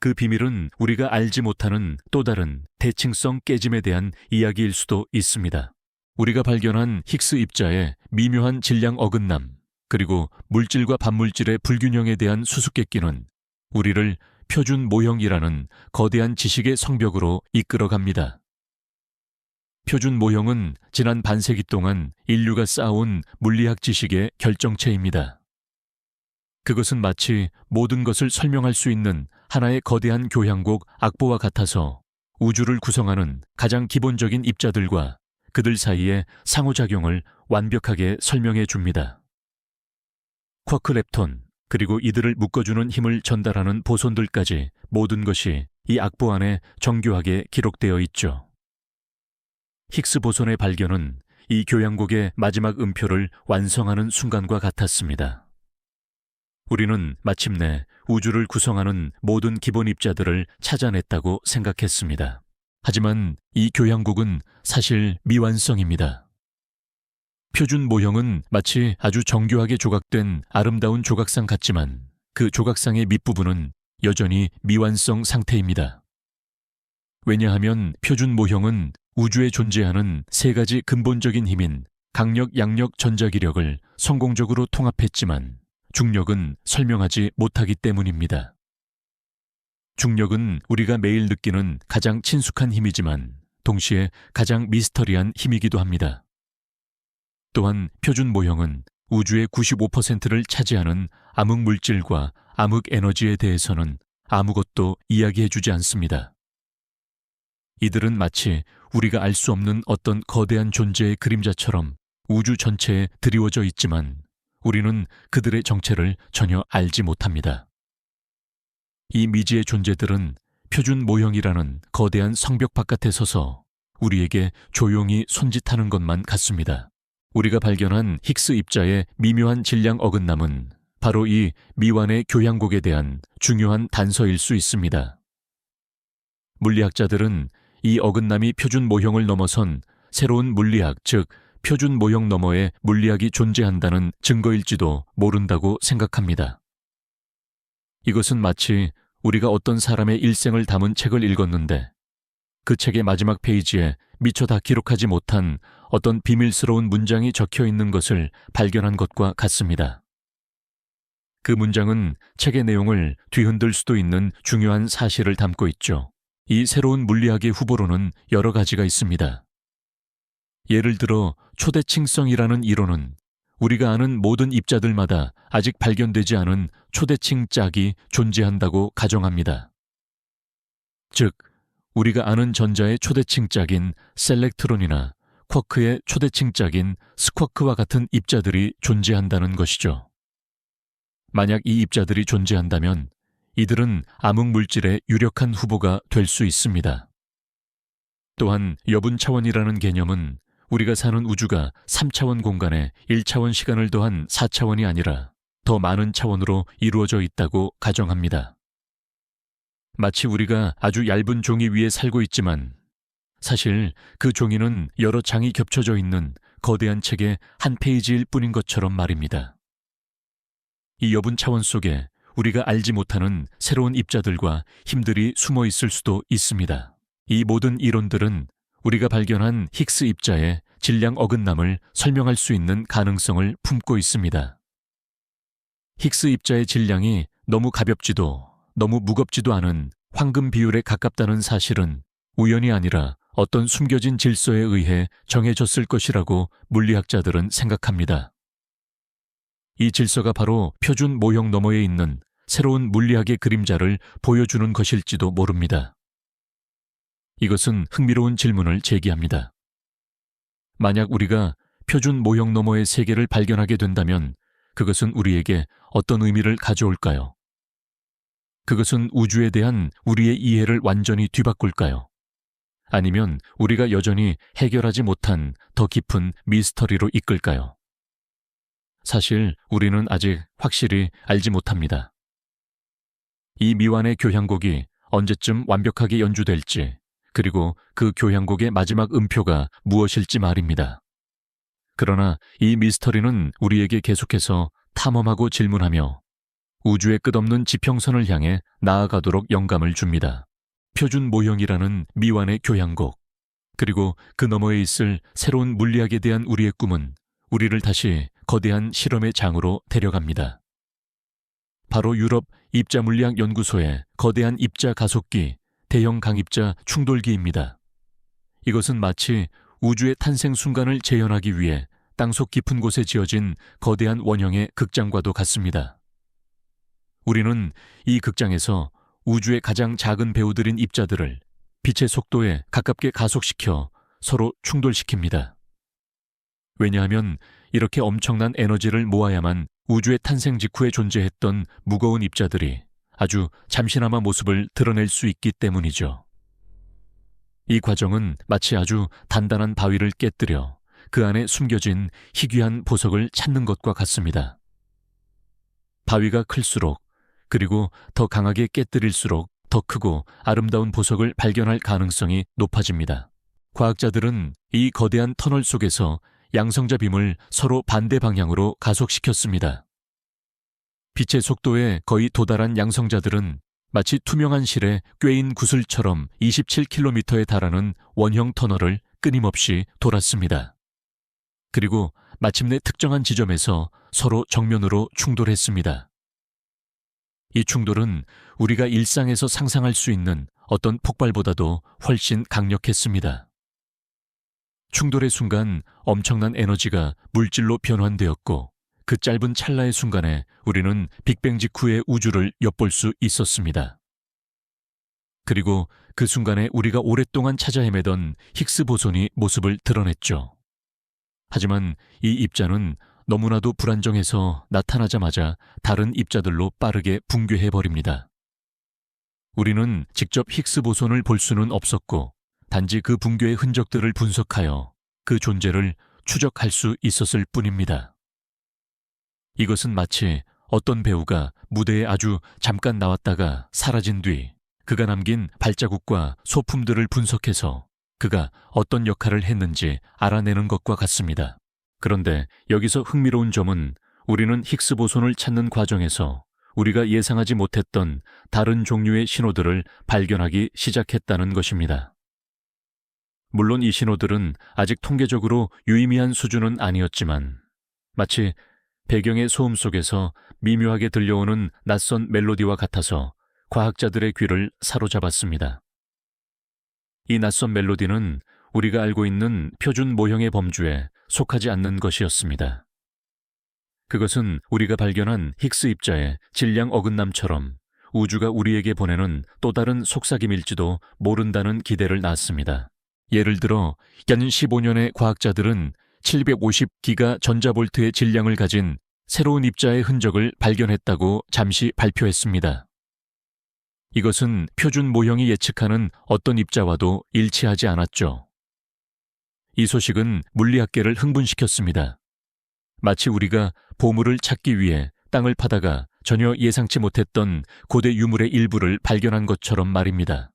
그 비밀은 우리가 알지 못하는 또 다른 대칭성 깨짐에 대한 이야기일 수도 있습니다. 우리가 발견한 힉스 입자의 미묘한 질량 어긋남, 그리고 물질과 반물질의 불균형에 대한 수수께끼는 우리를 표준 모형이라는 거대한 지식의 성벽으로 이끌어갑니다. 표준 모형은 지난 반세기 동안 인류가 쌓아온 물리학 지식의 결정체입니다. 그것은 마치 모든 것을 설명할 수 있는 하나의 거대한 교향곡 악보와 같아서 우주를 구성하는 가장 기본적인 입자들과 그들 사이의 상호작용을 완벽하게 설명해 줍니다. 쿼크 렙톤, 그리고 이들을 묶어주는 힘을 전달하는 보손들까지 모든 것이 이 악보 안에 정교하게 기록되어 있죠. 힉스 보손의 발견은 이 교향곡의 마지막 음표를 완성하는 순간과 같았습니다. 우리는 마침내 우주를 구성하는 모든 기본 입자들을 찾아냈다고 생각했습니다. 하지만 이 교향곡은 사실 미완성입니다. 표준 모형은 마치 아주 정교하게 조각된 아름다운 조각상 같지만 그 조각상의 밑부분은 여전히 미완성 상태입니다. 왜냐하면 표준 모형은 우주에 존재하는 세 가지 근본적인 힘인 강력, 양력, 전자기력을 성공적으로 통합했지만 중력은 설명하지 못하기 때문입니다. 중력은 우리가 매일 느끼는 가장 친숙한 힘이지만 동시에 가장 미스터리한 힘이기도 합니다. 또한 표준 모형은 우주의 95%를 차지하는 암흑 물질과 암흑 에너지에 대해서는 아무것도 이야기해주지 않습니다. 이들은 마치 우리가 알 수 없는 어떤 거대한 존재의 그림자처럼 우주 전체에 드리워져 있지만 우리는 그들의 정체를 전혀 알지 못합니다. 이 미지의 존재들은 표준 모형이라는 거대한 성벽 바깥에 서서 우리에게 조용히 손짓하는 것만 같습니다. 우리가 발견한 힉스 입자의 미묘한 질량 어긋남은 바로 이 미완의 교향곡에 대한 중요한 단서일 수 있습니다. 물리학자들은 이 어긋남이 표준 모형을 넘어선 새로운 물리학, 즉 표준 모형 너머에 물리학이 존재한다는 증거일지도 모른다고 생각합니다. 이것은 마치 우리가 어떤 사람의 일생을 담은 책을 읽었는데 그 책의 마지막 페이지에 미처 다 기록하지 못한 어떤 비밀스러운 문장이 적혀 있는 것을 발견한 것과 같습니다. 그 문장은 책의 내용을 뒤흔들 수도 있는 중요한 사실을 담고 있죠. 이 새로운 물리학의 후보로는 여러 가지가 있습니다. 예를 들어 초대칭성이라는 이론은 우리가 아는 모든 입자들마다 아직 발견되지 않은 초대칭 짝이 존재한다고 가정합니다. 즉, 우리가 아는 전자의 초대칭 짝인 셀렉트론이나 쿼크의 초대칭 짝인 스쿼크와 같은 입자들이 존재한다는 것이죠. 만약 이 입자들이 존재한다면 이들은 암흑 물질의 유력한 후보가 될 수 있습니다. 또한 여분 차원이라는 개념은 우리가 사는 우주가 3차원 공간에 1차원 시간을 더한 4차원이 아니라 더 많은 차원으로 이루어져 있다고 가정합니다. 마치 우리가 아주 얇은 종이 위에 살고 있지만 사실 그 종이는 여러 장이 겹쳐져 있는 거대한 책의 한 페이지일 뿐인 것처럼 말입니다. 이 여분 차원 속에 우리가 알지 못하는 새로운 입자들과 힘들이 숨어 있을 수도 있습니다. 이 모든 이론들은 우리가 발견한 힉스 입자의 질량 어긋남을 설명할 수 있는 가능성을 품고 있습니다. 힉스 입자의 질량이 너무 가볍지도 너무 무겁지도 않은 황금 비율에 가깝다는 사실은 우연이 아니라 어떤 숨겨진 질서에 의해 정해졌을 것이라고 물리학자들은 생각합니다. 이 질서가 바로 표준 모형 너머에 있는 새로운 물리학의 그림자를 보여주는 것일지도 모릅니다. 이것은 흥미로운 질문을 제기합니다. 만약 우리가 표준 모형 너머의 세계를 발견하게 된다면 그것은 우리에게 어떤 의미를 가져올까요? 그것은 우주에 대한 우리의 이해를 완전히 뒤바꿀까요? 아니면 우리가 여전히 해결하지 못한 더 깊은 미스터리로 이끌까요? 사실 우리는 아직 확실히 알지 못합니다. 이 미완의 교향곡이 언제쯤 완벽하게 연주될지, 그리고 그 교향곡의 마지막 음표가 무엇일지 말입니다. 그러나 이 미스터리는 우리에게 계속해서 탐험하고 질문하며 우주의 끝없는 지평선을 향해 나아가도록 영감을 줍니다. 표준 모형이라는 미완의 교향곡, 그리고 그 너머에 있을 새로운 물리학에 대한 우리의 꿈은 우리를 다시 거대한 실험의 장으로 데려갑니다. 바로 유럽 입자물리학 연구소의 거대한 입자 가속기, 대형 강입자 충돌기입니다. 이것은 마치 우주의 탄생 순간을 재현하기 위해 땅속 깊은 곳에 지어진 거대한 원형의 극장과도 같습니다. 우리는 이 극장에서 우주의 가장 작은 배우들인 입자들을 빛의 속도에 가깝게 가속시켜 서로 충돌시킵니다. 왜냐하면 이렇게 엄청난 에너지를 모아야만 우주의 탄생 직후에 존재했던 무거운 입자들이 아주 잠시나마 모습을 드러낼 수 있기 때문이죠. 이 과정은 마치 아주 단단한 바위를 깨뜨려 그 안에 숨겨진 희귀한 보석을 찾는 것과 같습니다. 바위가 클수록, 그리고 더 강하게 깨뜨릴수록 더 크고 아름다운 보석을 발견할 가능성이 높아집니다. 과학자들은 이 거대한 터널 속에서 양성자 빔을 서로 반대 방향으로 가속시켰습니다. 빛의 속도에 거의 도달한 양성자들은 마치 투명한 실에 꿰인 구슬처럼 27km에 달하는 원형 터널을 끊임없이 돌았습니다. 그리고 마침내 특정한 지점에서 서로 정면으로 충돌했습니다. 이 충돌은 우리가 일상에서 상상할 수 있는 어떤 폭발보다도 훨씬 강력했습니다. 충돌의 순간 엄청난 에너지가 물질로 변환되었고, 그 짧은 찰나의 순간에 우리는 빅뱅 직후의 우주를 엿볼 수 있었습니다. 그리고 그 순간에 우리가 오랫동안 찾아 헤매던 힉스 보손이 모습을 드러냈죠. 하지만 이 입자는 너무나도 불안정해서 나타나자마자 다른 입자들로 빠르게 붕괴해버립니다. 우리는 직접 힉스 보손을 볼 수는 없었고, 단지 그 붕괴의 흔적들을 분석하여 그 존재를 추적할 수 있었을 뿐입니다. 이것은 마치 어떤 배우가 무대에 아주 잠깐 나왔다가 사라진 뒤 그가 남긴 발자국과 소품들을 분석해서 그가 어떤 역할을 했는지 알아내는 것과 같습니다. 그런데 여기서 흥미로운 점은 우리는 힉스 보손을 찾는 과정에서 우리가 예상하지 못했던 다른 종류의 신호들을 발견하기 시작했다는 것입니다. 물론 이 신호들은 아직 통계적으로 유의미한 수준은 아니었지만 마치 배경의 소음 속에서 미묘하게 들려오는 낯선 멜로디와 같아서 과학자들의 귀를 사로잡았습니다. 이 낯선 멜로디는 우리가 알고 있는 표준 모형의 범주에 속하지 않는 것이었습니다. 그것은 우리가 발견한 힉스 입자의 질량 어긋남처럼 우주가 우리에게 보내는 또 다른 속삭임일지도 모른다는 기대를 낳았습니다. 예를 들어 연 15년의 과학자들은 750기가 전자볼트의 질량을 가진 새로운 입자의 흔적을 발견했다고 잠시 발표했습니다. 이것은 표준 모형이 예측하는 어떤 입자와도 일치하지 않았죠. 이 소식은 물리학계를 흥분시켰습니다. 마치 우리가 보물을 찾기 위해 땅을 파다가 전혀 예상치 못했던 고대 유물의 일부를 발견한 것처럼 말입니다.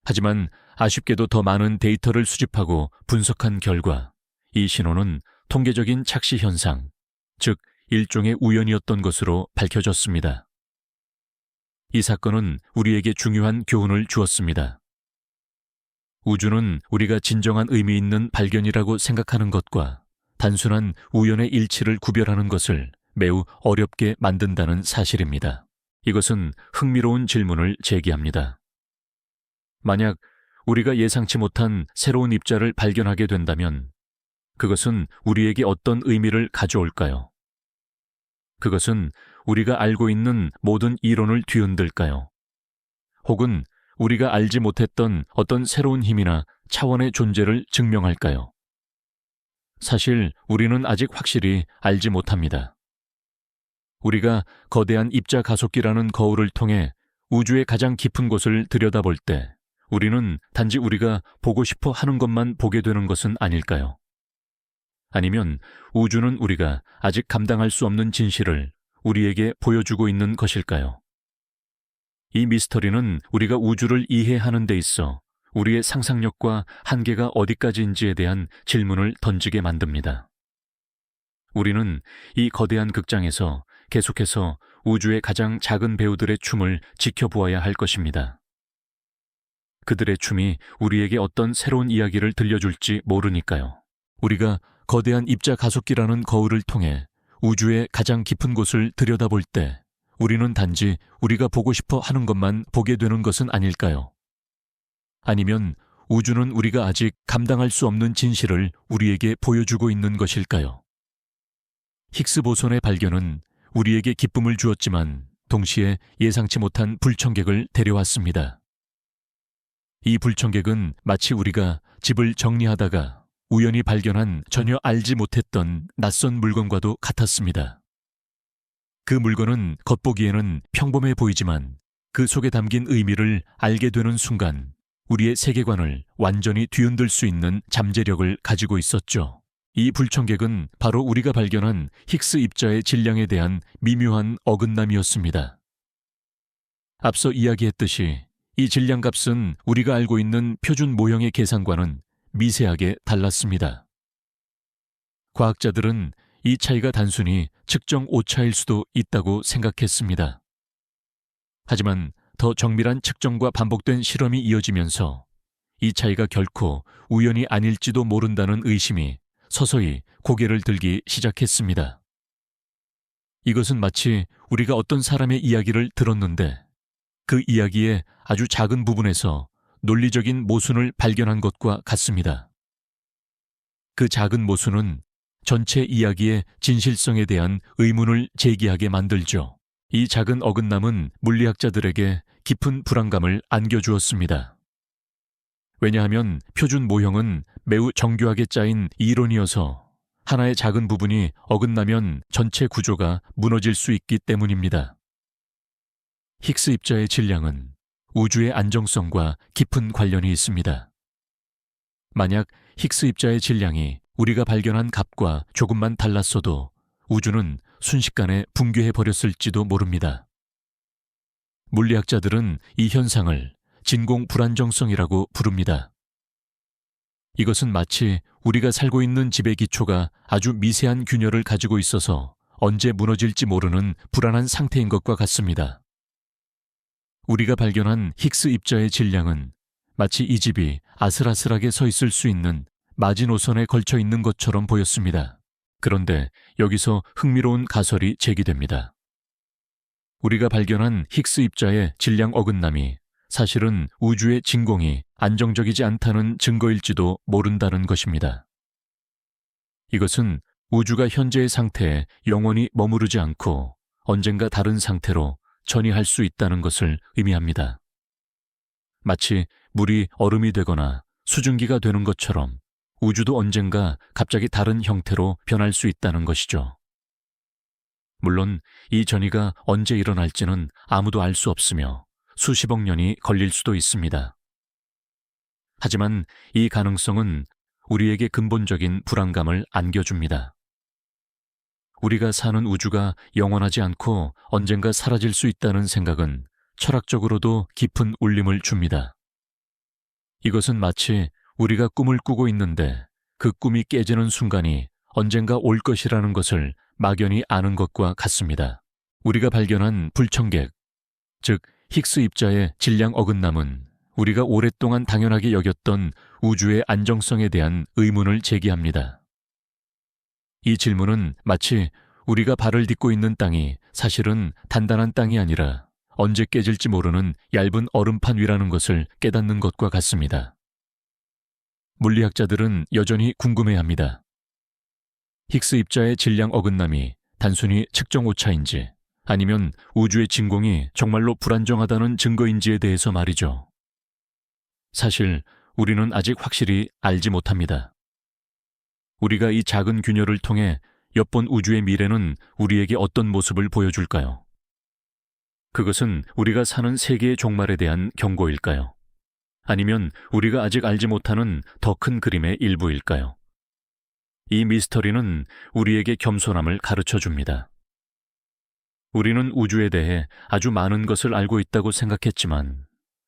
하지만 아쉽게도 더 많은 데이터를 수집하고 분석한 결과 이 신호는 통계적인 착시 현상, 즉 일종의 우연이었던 것으로 밝혀졌습니다. 이 사건은 우리에게 중요한 교훈을 주었습니다. 우주는 우리가 진정한 의미 있는 발견이라고 생각하는 것과 단순한 우연의 일치를 구별하는 것을 매우 어렵게 만든다는 사실입니다. 이것은 흥미로운 질문을 제기합니다. 만약 우리가 예상치 못한 새로운 입자를 발견하게 된다면 그것은 우리에게 어떤 의미를 가져올까요? 그것은 우리가 알고 있는 모든 이론을 뒤흔들까요? 혹은 우리가 알지 못했던 어떤 새로운 힘이나 차원의 존재를 증명할까요? 사실 우리는 아직 확실히 알지 못합니다. 우리가 거대한 입자 가속기라는 거울을 통해 우주의 가장 깊은 곳을 들여다볼 때 우리는 단지 우리가 보고 싶어 하는 것만 보게 되는 것은 아닐까요? 아니면 우주는 우리가 아직 감당할 수 없는 진실을 우리에게 보여주고 있는 것일까요? 이 미스터리는 우리가 우주를 이해하는 데 있어 우리의 상상력과 한계가 어디까지인지에 대한 질문을 던지게 만듭니다. 우리는 이 거대한 극장에서 계속해서 우주의 가장 작은 배우들의 춤을 지켜보아야 할 것입니다. 그들의 춤이 우리에게 어떤 새로운 이야기를 들려줄지 모르니까요. 우리가 거대한 입자 가속기라는 거울을 통해 우주의 가장 깊은 곳을 들여다볼 때 우리는 단지 우리가 보고 싶어 하는 것만 보게 되는 것은 아닐까요? 아니면 우주는 우리가 아직 감당할 수 없는 진실을 우리에게 보여주고 있는 것일까요? 힉스 보손의 발견은 우리에게 기쁨을 주었지만 동시에 예상치 못한 불청객을 데려왔습니다. 이 불청객은 마치 우리가 집을 정리하다가 우연히 발견한 전혀 알지 못했던 낯선 물건과도 같았습니다. 그 물건은 겉보기에는 평범해 보이지만 그 속에 담긴 의미를 알게 되는 순간 우리의 세계관을 완전히 뒤흔들 수 있는 잠재력을 가지고 있었죠. 이 불청객은 바로 우리가 발견한 힉스 입자의 질량에 대한 미묘한 어긋남이었습니다. 앞서 이야기했듯이 이 질량값은 우리가 알고 있는 표준 모형의 계산과는 미세하게 달랐습니다. 과학자들은 이 차이가 단순히 측정 오차일 수도 있다고 생각했습니다. 하지만 더 정밀한 측정과 반복된 실험이 이어지면서 이 차이가 결코 우연이 아닐지도 모른다는 의심이 서서히 고개를 들기 시작했습니다. 이것은 마치 우리가 어떤 사람의 이야기를 들었는데 그 이야기의 아주 작은 부분에서 논리적인 모순을 발견한 것과 같습니다. 그 작은 모순은 전체 이야기의 진실성에 대한 의문을 제기하게 만들죠. 이 작은 어긋남은 물리학자들에게 깊은 불안감을 안겨주었습니다. 왜냐하면 표준 모형은 매우 정교하게 짜인 이론이어서 하나의 작은 부분이 어긋나면 전체 구조가 무너질 수 있기 때문입니다. 힉스 입자의 질량은 우주의 안정성과 깊은 관련이 있습니다. 만약 힉스 입자의 질량이 우리가 발견한 값과 조금만 달랐어도 우주는 순식간에 붕괴해 버렸을지도 모릅니다. 물리학자들은 이 현상을 진공 불안정성이라고 부릅니다. 이것은 마치 우리가 살고 있는 집의 기초가 아주 미세한 균열을 가지고 있어서 언제 무너질지 모르는 불안한 상태인 것과 같습니다. 우리가 발견한 힉스 입자의 질량은 마치 이 집이 아슬아슬하게 서 있을 수 있는 마지노선에 걸쳐 있는 것처럼 보였습니다. 그런데 여기서 흥미로운 가설이 제기됩니다. 우리가 발견한 힉스 입자의 질량 어긋남이 사실은 우주의 진공이 안정적이지 않다는 증거일지도 모른다는 것입니다. 이것은 우주가 현재의 상태에 영원히 머무르지 않고 언젠가 다른 상태로 전이할 수 있다는 것을 의미합니다. 마치 물이 얼음이 되거나 수증기가 되는 것처럼 우주도 언젠가 갑자기 다른 형태로 변할 수 있다는 것이죠. 물론 이 전이가 언제 일어날지는 아무도 알 수 없으며 수십억 년이 걸릴 수도 있습니다. 하지만 이 가능성은 우리에게 근본적인 불안감을 안겨줍니다. 우리가 사는 우주가 영원하지 않고 언젠가 사라질 수 있다는 생각은 철학적으로도 깊은 울림을 줍니다. 이것은 마치 우리가 꿈을 꾸고 있는데 그 꿈이 깨지는 순간이 언젠가 올 것이라는 것을 막연히 아는 것과 같습니다. 우리가 발견한 불청객, 즉 힉스 입자의 질량 어긋남은 우리가 오랫동안 당연하게 여겼던 우주의 안정성에 대한 의문을 제기합니다. 이 질문은 마치 우리가 발을 딛고 있는 땅이 사실은 단단한 땅이 아니라 언제 깨질지 모르는 얇은 얼음판 위라는 것을 깨닫는 것과 같습니다. 물리학자들은 여전히 궁금해합니다. 힉스 입자의 질량 어긋남이 단순히 측정 오차인지 아니면 우주의 진공이 정말로 불안정하다는 증거인지에 대해서 말이죠. 사실 우리는 아직 확실히 알지 못합니다. 우리가 이 작은 균열을 통해 엿본 우주의 미래는 우리에게 어떤 모습을 보여줄까요? 그것은 우리가 사는 세계의 종말에 대한 경고일까요? 아니면 우리가 아직 알지 못하는 더 큰 그림의 일부일까요? 이 미스터리는 우리에게 겸손함을 가르쳐 줍니다. 우리는 우주에 대해 아주 많은 것을 알고 있다고 생각했지만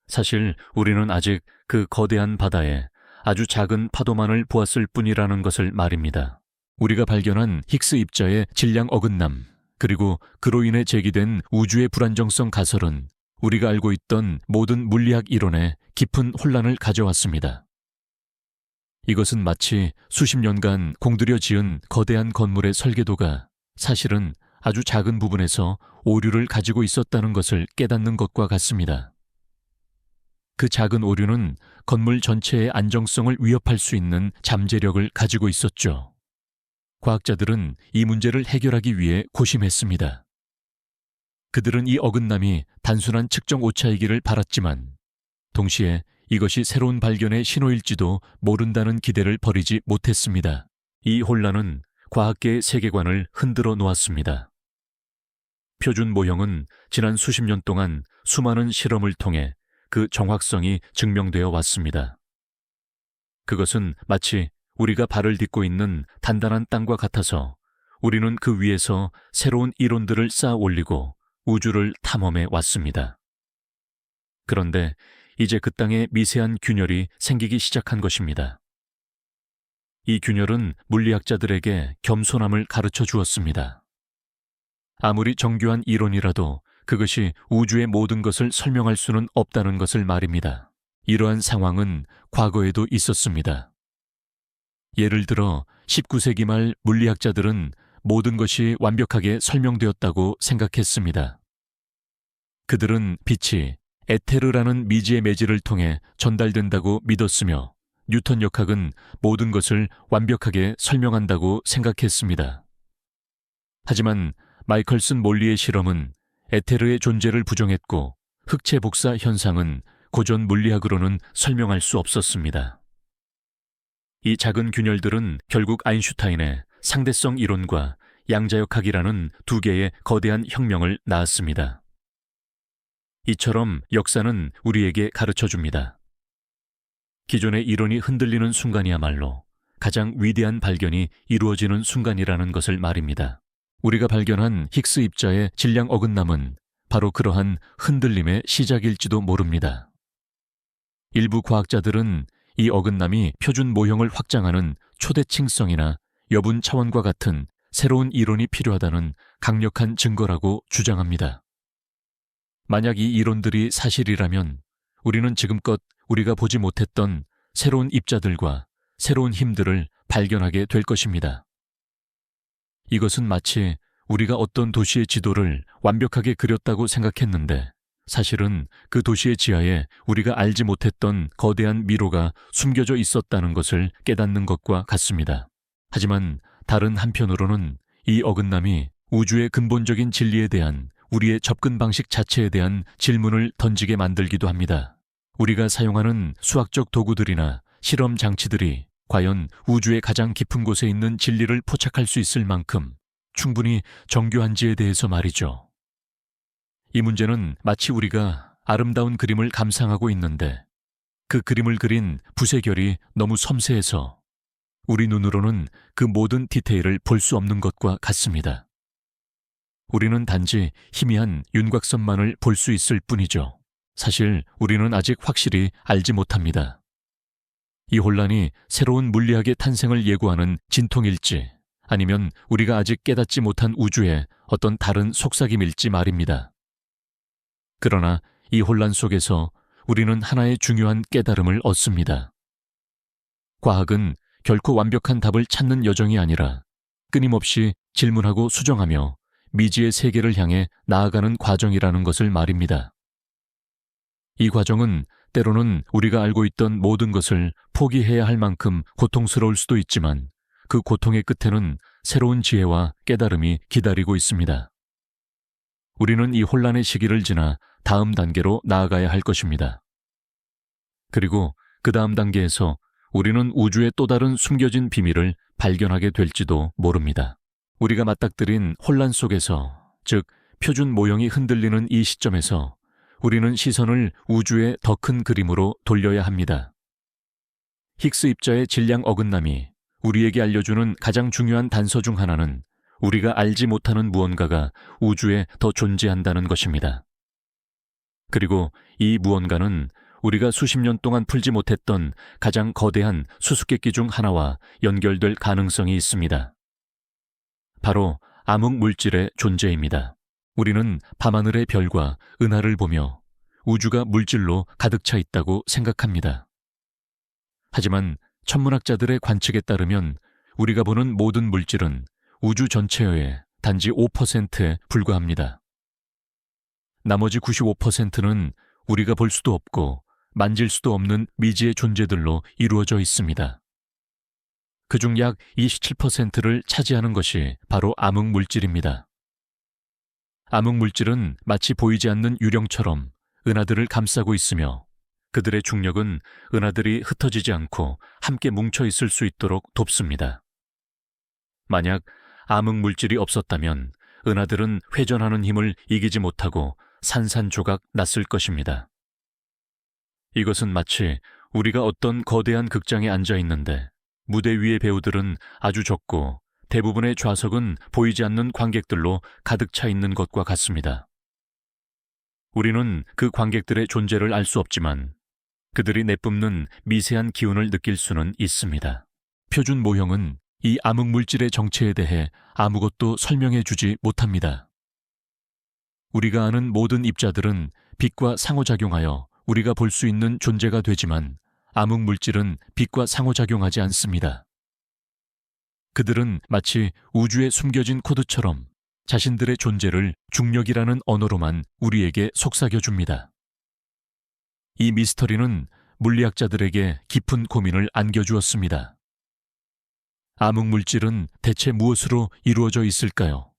사실 우리는 아직 그 거대한 바다에 아주 작은 파도만을 보았을 뿐이라는 것을 말입니다. 우리가 발견한 힉스 입자의 질량 어긋남, 그리고 그로 인해 제기된 우주의 불안정성 가설은 우리가 알고 있던 모든 물리학 이론에 깊은 혼란을 가져왔습니다. 이것은 마치 수십 년간 공들여 지은 거대한 건물의 설계도가 사실은 아주 작은 부분에서 오류를 가지고 있었다는 것을 깨닫는 것과 같습니다. 그 작은 오류는 건물 전체의 안정성을 위협할 수 있는 잠재력을 가지고 있었죠. 과학자들은 이 문제를 해결하기 위해 고심했습니다. 그들은 이 어긋남이 단순한 측정 오차이기를 바랐지만 동시에 이것이 새로운 발견의 신호일지도 모른다는 기대를 버리지 못했습니다. 이 혼란은 과학계의 세계관을 흔들어 놓았습니다. 표준 모형은 지난 수십 년 동안 수많은 실험을 통해 그 정확성이 증명되어 왔습니다. 그것은 마치 우리가 발을 딛고 있는 단단한 땅과 같아서 우리는 그 위에서 새로운 이론들을 쌓아 올리고 우주를 탐험해 왔습니다. 그런데 이제 그 땅에 미세한 균열이 생기기 시작한 것입니다. 이 균열은 물리학자들에게 겸손함을 가르쳐 주었습니다. 아무리 정교한 이론이라도 그것이 우주의 모든 것을 설명할 수는 없다는 것을 말입니다. 이러한 상황은 과거에도 있었습니다. 예를 들어 19세기 말 물리학자들은 모든 것이 완벽하게 설명되었다고 생각했습니다. 그들은 빛이 에테르라는 미지의 매질을 통해 전달된다고 믿었으며 뉴턴 역학은 모든 것을 완벽하게 설명한다고 생각했습니다. 하지만 마이컬슨 몰리의 실험은 에테르의 존재를 부정했고 흑체 복사 현상은 고전 물리학으로는 설명할 수 없었습니다. 이 작은 균열들은 결국 아인슈타인의 상대성 이론과 양자역학이라는 두 개의 거대한 혁명을 낳았습니다. 이처럼 역사는 우리에게 가르쳐 줍니다. 기존의 이론이 흔들리는 순간이야말로 가장 위대한 발견이 이루어지는 순간이라는 것을 말입니다. 우리가 발견한 힉스 입자의 질량 어긋남은 바로 그러한 흔들림의 시작일지도 모릅니다. 일부 과학자들은 이 어긋남이 표준 모형을 확장하는 초대칭성이나 여분 차원과 같은 새로운 이론이 필요하다는 강력한 증거라고 주장합니다. 만약 이 이론들이 사실이라면 우리는 지금껏 우리가 보지 못했던 새로운 입자들과 새로운 힘들을 발견하게 될 것입니다. 이것은 마치 우리가 어떤 도시의 지도를 완벽하게 그렸다고 생각했는데 사실은 그 도시의 지하에 우리가 알지 못했던 거대한 미로가 숨겨져 있었다는 것을 깨닫는 것과 같습니다. 하지만 다른 한편으로는 이 어긋남이 우주의 근본적인 진리에 대한 우리의 접근 방식 자체에 대한 질문을 던지게 만들기도 합니다. 우리가 사용하는 수학적 도구들이나 실험 장치들이 과연 우주의 가장 깊은 곳에 있는 진리를 포착할 수 있을 만큼 충분히 정교한지에 대해서 말이죠. 이 문제는 마치 우리가 아름다운 그림을 감상하고 있는데 그 그림을 그린 부세결이 너무 섬세해서 우리 눈으로는 그 모든 디테일을 볼 수 없는 것과 같습니다. 우리는 단지 희미한 윤곽선만을 볼 수 있을 뿐이죠. 사실 우리는 아직 확실히 알지 못합니다. 이 혼란이 새로운 물리학의 탄생을 예고하는 진통일지 아니면 우리가 아직 깨닫지 못한 우주의 어떤 다른 속삭임일지 말입니다. 그러나 이 혼란 속에서 우리는 하나의 중요한 깨달음을 얻습니다. 과학은 결코 완벽한 답을 찾는 여정이 아니라 끊임없이 질문하고 수정하며 미지의 세계를 향해 나아가는 과정이라는 것을 말입니다. 이 과정은 때로는 우리가 알고 있던 모든 것을 포기해야 할 만큼 고통스러울 수도 있지만 그 고통의 끝에는 새로운 지혜와 깨달음이 기다리고 있습니다. 우리는 이 혼란의 시기를 지나 다음 단계로 나아가야 할 것입니다. 그리고 그 다음 단계에서 우리는 우주의 또 다른 숨겨진 비밀을 발견하게 될지도 모릅니다. 우리가 맞닥뜨린 혼란 속에서, 즉 표준 모형이 흔들리는 이 시점에서 우리는 시선을 우주의 더 큰 그림으로 돌려야 합니다. 힉스 입자의 질량 어긋남이 우리에게 알려주는 가장 중요한 단서 중 하나는 우리가 알지 못하는 무언가가 우주에 더 존재한다는 것입니다. 그리고 이 무언가는 우리가 수십 년 동안 풀지 못했던 가장 거대한 수수께끼 중 하나와 연결될 가능성이 있습니다. 바로 암흑 물질의 존재입니다. 우리는 밤하늘의 별과 은하를 보며 우주가 물질로 가득 차 있다고 생각합니다. 하지만 천문학자들의 관측에 따르면 우리가 보는 모든 물질은 우주 전체의 단지 5%에 불과합니다. 나머지 95%는 우리가 볼 수도 없고 만질 수도 없는 미지의 존재들로 이루어져 있습니다. 그중 약 27%를 차지하는 것이 바로 암흑 물질입니다. 암흑 물질은 마치 보이지 않는 유령처럼 은하들을 감싸고 있으며 그들의 중력은 은하들이 흩어지지 않고 함께 뭉쳐 있을 수 있도록 돕습니다. 만약 암흑 물질이 없었다면 은하들은 회전하는 힘을 이기지 못하고 산산조각 났을 것입니다. 이것은 마치 우리가 어떤 거대한 극장에 앉아 있는데 무대 위의 배우들은 아주 적고 대부분의 좌석은 보이지 않는 관객들로 가득 차 있는 것과 같습니다. 우리는 그 관객들의 존재를 알 수 없지만 그들이 내뿜는 미세한 기운을 느낄 수는 있습니다. 표준 모형은 이 암흑 물질의 정체에 대해 아무것도 설명해 주지 못합니다. 우리가 아는 모든 입자들은 빛과 상호작용하여 우리가 볼 수 있는 존재가 되지만 암흑 물질은 빛과 상호작용하지 않습니다. 그들은 마치 우주에 숨겨진 코드처럼 자신들의 존재를 중력이라는 언어로만 우리에게 속삭여줍니다. 이 미스터리는 물리학자들에게 깊은 고민을 안겨주었습니다. 암흑 물질은 대체 무엇으로 이루어져 있을까요?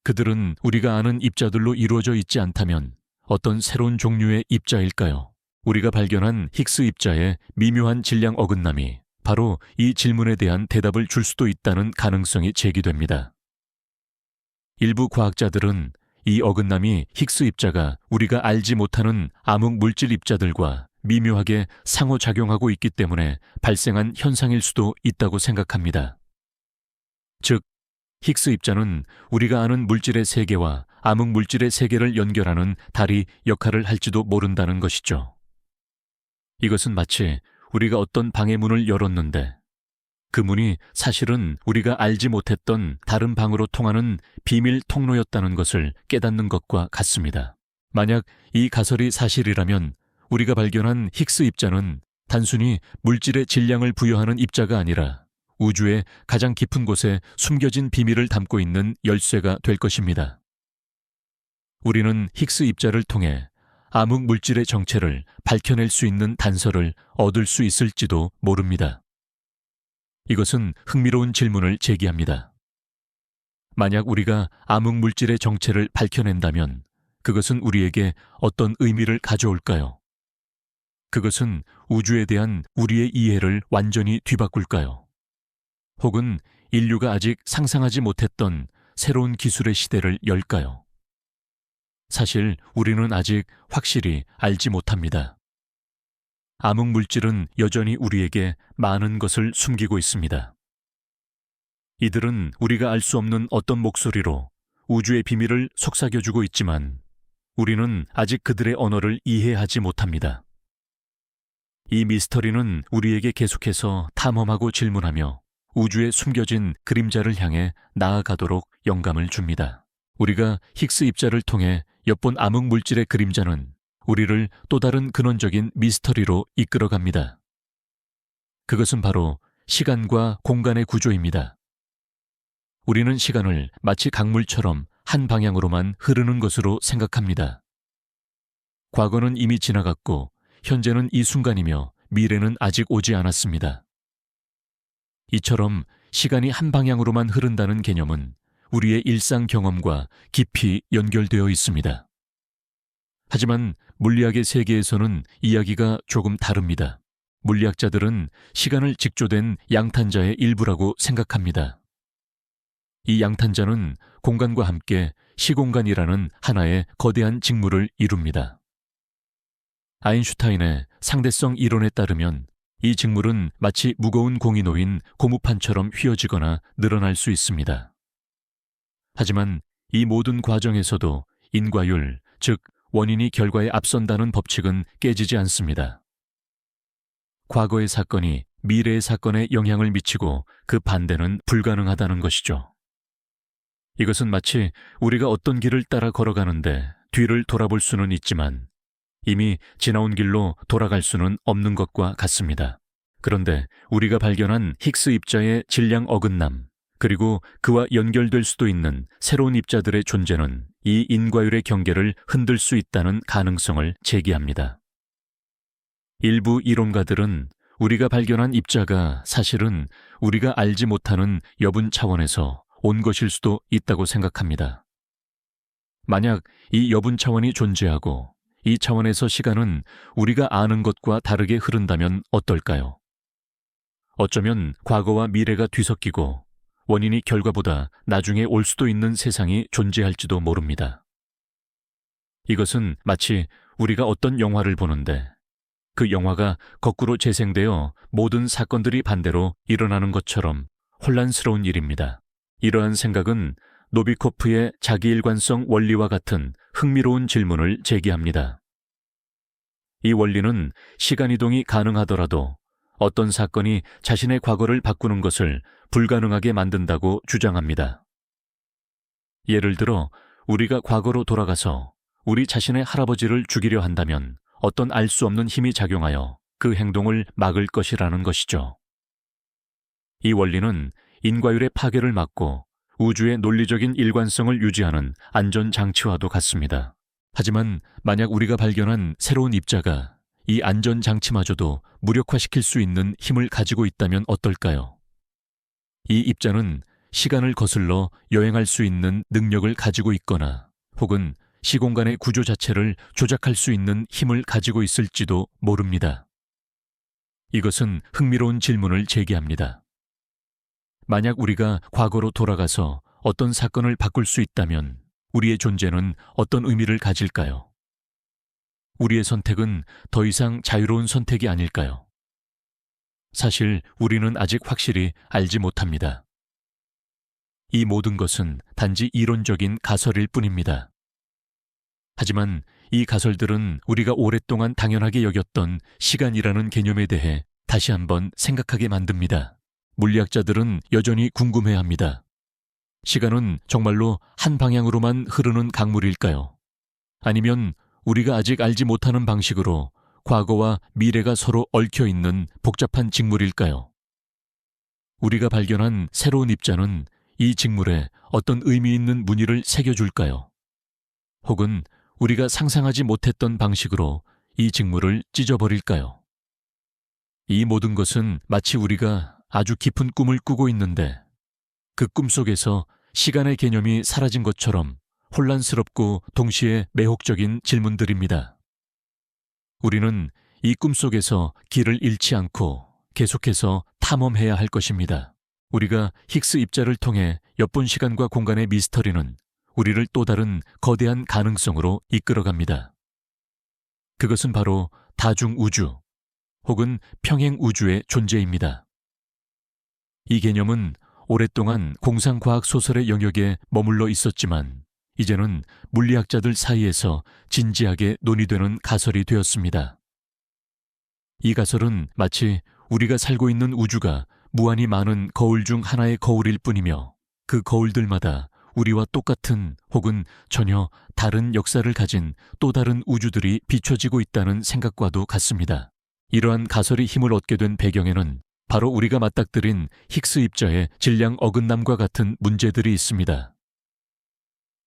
그들은 우리가 아는 입자들로 이루어져 있지 않다면 어떤 새로운 종류의 입자일까요? 우리가 발견한 힉스 입자의 미묘한 질량 어긋남이 바로 이 질문에 대한 대답을 줄 수도 있다는 가능성이 제기됩니다. 일부 과학자들은 이 어긋남이 힉스 입자가 우리가 알지 못하는 암흑 물질 입자들과 미묘하게 상호작용하고 있기 때문에 발생한 현상일 수도 있다고 생각합니다. 즉, 힉스 입자는 우리가 아는 물질의 세계와 암흑 물질의 세계를 연결하는 다리 역할을 할지도 모른다는 것이죠. 이것은 마치 우리가 어떤 방의 문을 열었는데 그 문이 사실은 우리가 알지 못했던 다른 방으로 통하는 비밀 통로였다는 것을 깨닫는 것과 같습니다. 만약 이 가설이 사실이라면 우리가 발견한 힉스 입자는 단순히 물질의 질량을 부여하는 입자가 아니라 우주의 가장 깊은 곳에 숨겨진 비밀을 담고 있는 열쇠가 될 것입니다. 우리는 힉스 입자를 통해 암흑 물질의 정체를 밝혀낼 수 있는 단서를 얻을 수 있을지도 모릅니다. 이것은 흥미로운 질문을 제기합니다. 만약 우리가 암흑 물질의 정체를 밝혀낸다면 그것은 우리에게 어떤 의미를 가져올까요? 그것은 우주에 대한 우리의 이해를 완전히 뒤바꿀까요? 혹은 인류가 아직 상상하지 못했던 새로운 기술의 시대를 열까요? 사실 우리는 아직 확실히 알지 못합니다. 암흑 물질은 여전히 우리에게 많은 것을 숨기고 있습니다. 이들은 우리가 알 수 없는 어떤 목소리로 우주의 비밀을 속삭여주고 있지만 우리는 아직 그들의 언어를 이해하지 못합니다. 이 미스터리는 우리에게 계속해서 탐험하고 질문하며 우주에 숨겨진 그림자를 향해 나아가도록 영감을 줍니다. 우리가 힉스 입자를 통해 엿본 암흑 물질의 그림자는 우리를 또 다른 근원적인 미스터리로 이끌어갑니다. 그것은 바로 시간과 공간의 구조입니다. 우리는 시간을 마치 강물처럼 한 방향으로만 흐르는 것으로 생각합니다. 과거는 이미 지나갔고 현재는 이 순간이며 미래는 아직 오지 않았습니다. 이처럼 시간이 한 방향으로만 흐른다는 개념은 우리의 일상 경험과 깊이 연결되어 있습니다. 하지만 물리학의 세계에서는 이야기가 조금 다릅니다. 물리학자들은 시간을 직조된 양탄자의 일부라고 생각합니다. 이 양탄자는 공간과 함께 시공간이라는 하나의 거대한 직무를 이룹니다. 아인슈타인의 상대성 이론에 따르면 이 직물은 마치 무거운 공이 놓인 고무판처럼 휘어지거나 늘어날 수 있습니다. 하지만 이 모든 과정에서도 인과율, 즉 원인이 결과에 앞선다는 법칙은 깨지지 않습니다. 과거의 사건이 미래의 사건에 영향을 미치고 그 반대는 불가능하다는 것이죠. 이것은 마치 우리가 어떤 길을 따라 걸어가는데 뒤를 돌아볼 수는 있지만 이미 지나온 길로 돌아갈 수는 없는 것과 같습니다. 그런데 우리가 발견한 힉스 입자의 질량 어긋남, 그리고 그와 연결될 수도 있는 새로운 입자들의 존재는 이 인과율의 경계를 흔들 수 있다는 가능성을 제기합니다. 일부 이론가들은 우리가 발견한 입자가 사실은 우리가 알지 못하는 여분 차원에서 온 것일 수도 있다고 생각합니다. 만약 이 여분 차원이 존재하고 이 차원에서 시간은 우리가 아는 것과 다르게 흐른다면 어떨까요? 어쩌면 과거와 미래가 뒤섞이고 원인이 결과보다 나중에 올 수도 있는 세상이 존재할지도 모릅니다. 이것은 마치 우리가 어떤 영화를 보는데 그 영화가 거꾸로 재생되어 모든 사건들이 반대로 일어나는 것처럼 혼란스러운 일입니다. 이러한 생각은 노비코프의 자기일관성 원리와 같은 흥미로운 질문을 제기합니다. 이 원리는 시간이동이 가능하더라도 어떤 사건이 자신의 과거를 바꾸는 것을 불가능하게 만든다고 주장합니다. 예를 들어 우리가 과거로 돌아가서 우리 자신의 할아버지를 죽이려 한다면 어떤 알 수 없는 힘이 작용하여 그 행동을 막을 것이라는 것이죠. 이 원리는 인과율의 파괴를 막고 우주의 논리적인 일관성을 유지하는 안전장치와도 같습니다. 하지만 만약 우리가 발견한 새로운 입자가 이 안전장치마저도 무력화시킬 수 있는 힘을 가지고 있다면 어떨까요? 이 입자는 시간을 거슬러 여행할 수 있는 능력을 가지고 있거나 혹은 시공간의 구조 자체를 조작할 수 있는 힘을 가지고 있을지도 모릅니다. 이것은 흥미로운 질문을 제기합니다. 만약 우리가 과거로 돌아가서 어떤 사건을 바꿀 수 있다면 우리의 존재는 어떤 의미를 가질까요? 우리의 선택은 더 이상 자유로운 선택이 아닐까요? 사실 우리는 아직 확실히 알지 못합니다. 이 모든 것은 단지 이론적인 가설일 뿐입니다. 하지만 이 가설들은 우리가 오랫동안 당연하게 여겼던 시간이라는 개념에 대해 다시 한번 생각하게 만듭니다. 물리학자들은 여전히 궁금해합니다. 시간은 정말로 한 방향으로만 흐르는 강물일까요? 아니면 우리가 아직 알지 못하는 방식으로 과거와 미래가 서로 얽혀 있는 복잡한 직물일까요? 우리가 발견한 새로운 입자는 이 직물에 어떤 의미 있는 무늬를 새겨줄까요? 혹은 우리가 상상하지 못했던 방식으로 이 직물을 찢어버릴까요? 이 모든 것은 마치 우리가 아주 깊은 꿈을 꾸고 있는데 그 꿈속에서 시간의 개념이 사라진 것처럼 혼란스럽고 동시에 매혹적인 질문들입니다. 우리는 이 꿈속에서 길을 잃지 않고 계속해서 탐험해야 할 것입니다. 우리가 힉스 입자를 통해 엿본 시간과 공간의 미스터리는 우리를 또 다른 거대한 가능성으로 이끌어갑니다. 그것은 바로 다중우주 혹은 평행우주의 존재입니다. 이 개념은 오랫동안 공상과학 소설의 영역에 머물러 있었지만 이제는 물리학자들 사이에서 진지하게 논의되는 가설이 되었습니다. 이 가설은 마치 우리가 살고 있는 우주가 무한히 많은 거울 중 하나의 거울일 뿐이며 그 거울들마다 우리와 똑같은 혹은 전혀 다른 역사를 가진 또 다른 우주들이 비춰지고 있다는 생각과도 같습니다. 이러한 가설이 힘을 얻게 된 배경에는 바로 우리가 맞닥뜨린 힉스 입자의 질량 어긋남과 같은 문제들이 있습니다.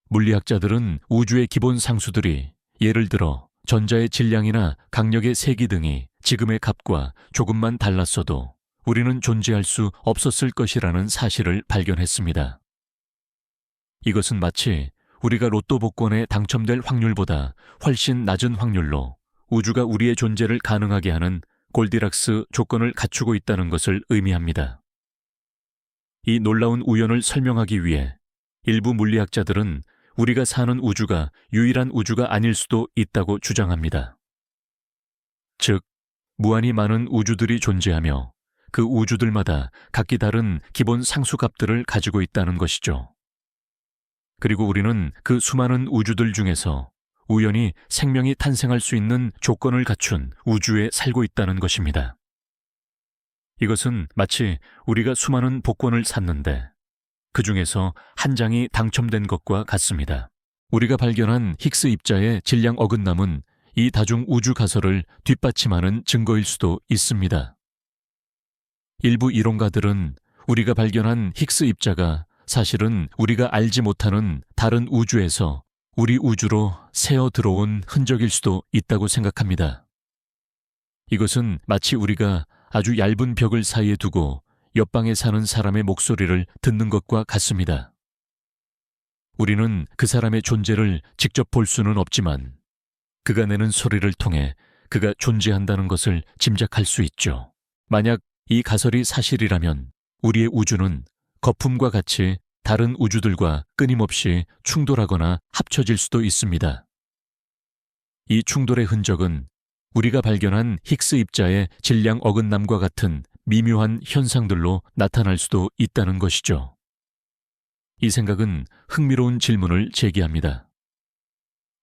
물리학자들은 우주의 기본 상수들이 예를 들어 전자의 질량이나 강력의 세기 등이 지금의 값과 조금만 달랐어도 우리는 존재할 수 없었을 것이라는 사실을 발견했습니다. 이것은 마치 우리가 로또 복권에 당첨될 확률보다 훨씬 낮은 확률로 우주가 우리의 존재를 가능하게 하는 골디락스 조건을 갖추고 있다는 것을 의미합니다. 이 놀라운 우연을 설명하기 위해 일부 물리학자들은 우리가 사는 우주가 유일한 우주가 아닐 수도 있다고 주장합니다. 즉, 무한히 많은 우주들이 존재하며 그 우주들마다 각기 다른 기본 상수값들을 가지고 있다는 것이죠. 그리고 우리는 그 수많은 우주들 중에서 우연히 생명이 탄생할 수 있는 조건을 갖춘 우주에 살고 있다는 것입니다. 이것은 마치 우리가 수많은 복권을 샀는데 그 중에서 한 장이 당첨된 것과 같습니다. 우리가 발견한 힉스 입자의 질량 어긋남은 이 다중 우주 가설을 뒷받침하는 증거일 수도 있습니다. 일부 이론가들은 우리가 발견한 힉스 입자가 사실은 우리가 알지 못하는 다른 우주에서 우리 우주로 새어 들어온 흔적일 수도 있다고 생각합니다. 이것은 마치 우리가 아주 얇은 벽을 사이에 두고 옆방에 사는 사람의 목소리를 듣는 것과 같습니다. 우리는 그 사람의 존재를 직접 볼 수는 없지만 그가 내는 소리를 통해 그가 존재한다는 것을 짐작할 수 있죠. 만약 이 가설이 사실이라면 우리의 우주는 거품과 같이 다른 우주들과 끊임없이 충돌하거나 합쳐질 수도 있습니다. 이 충돌의 흔적은 우리가 발견한 힉스 입자의 질량 어긋남과 같은 미묘한 현상들로 나타날 수도 있다는 것이죠. 이 생각은 흥미로운 질문을 제기합니다.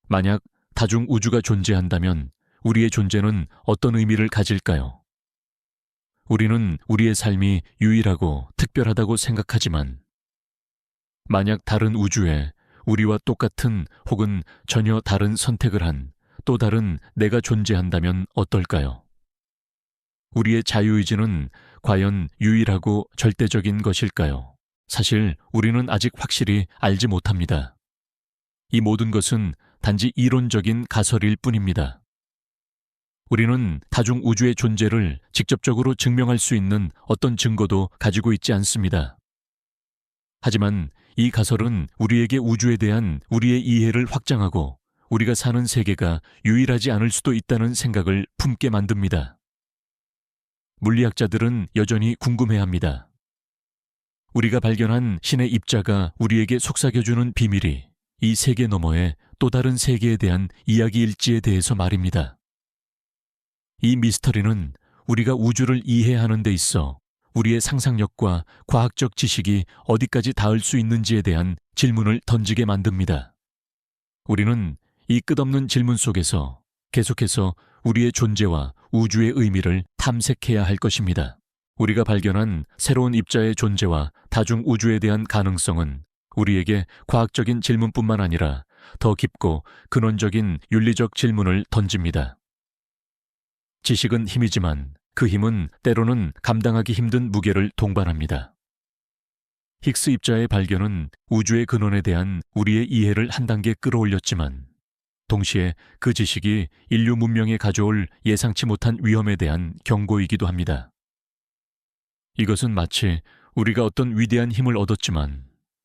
만약 다중 우주가 존재한다면 우리의 존재는 어떤 의미를 가질까요? 우리는 우리의 삶이 유일하고 특별하다고 생각하지만 만약 다른 우주에 우리와 똑같은 혹은 전혀 다른 선택을 한 또 다른 내가 존재한다면 어떨까요? 우리의 자유의지는 과연 유일하고 절대적인 것일까요? 사실 우리는 아직 확실히 알지 못합니다. 이 모든 것은 단지 이론적인 가설일 뿐입니다. 우리는 다중 우주의 존재를 직접적으로 증명할 수 있는 어떤 증거도 가지고 있지 않습니다. 하지만 이 가설은 우리에게 우주에 대한 우리의 이해를 확장하고 우리가 사는 세계가 유일하지 않을 수도 있다는 생각을 품게 만듭니다. 물리학자들은 여전히 궁금해합니다. 우리가 발견한 신의 입자가 우리에게 속삭여주는 비밀이 이 세계 너머의 또 다른 세계에 대한 이야기일지에 대해서 말입니다. 이 미스터리는 우리가 우주를 이해하는 데 있어 우리의 상상력과 과학적 지식이 어디까지 닿을 수 있는지에 대한 질문을 던지게 만듭니다. 우리는 이 끝없는 질문 속에서 계속해서 우리의 존재와 우주의 의미를 탐색해야 할 것입니다. 우리가 발견한 새로운 입자의 존재와 다중 우주에 대한 가능성은 우리에게 과학적인 질문뿐만 아니라 더 깊고 근원적인 윤리적 질문을 던집니다. 지식은 힘이지만 그 힘은 때로는 감당하기 힘든 무게를 동반합니다. 힉스 입자의 발견은 우주의 근원에 대한 우리의 이해를 한 단계 끌어올렸지만 동시에 그 지식이 인류 문명에 가져올 예상치 못한 위험에 대한 경고이기도 합니다. 이것은 마치 우리가 어떤 위대한 힘을 얻었지만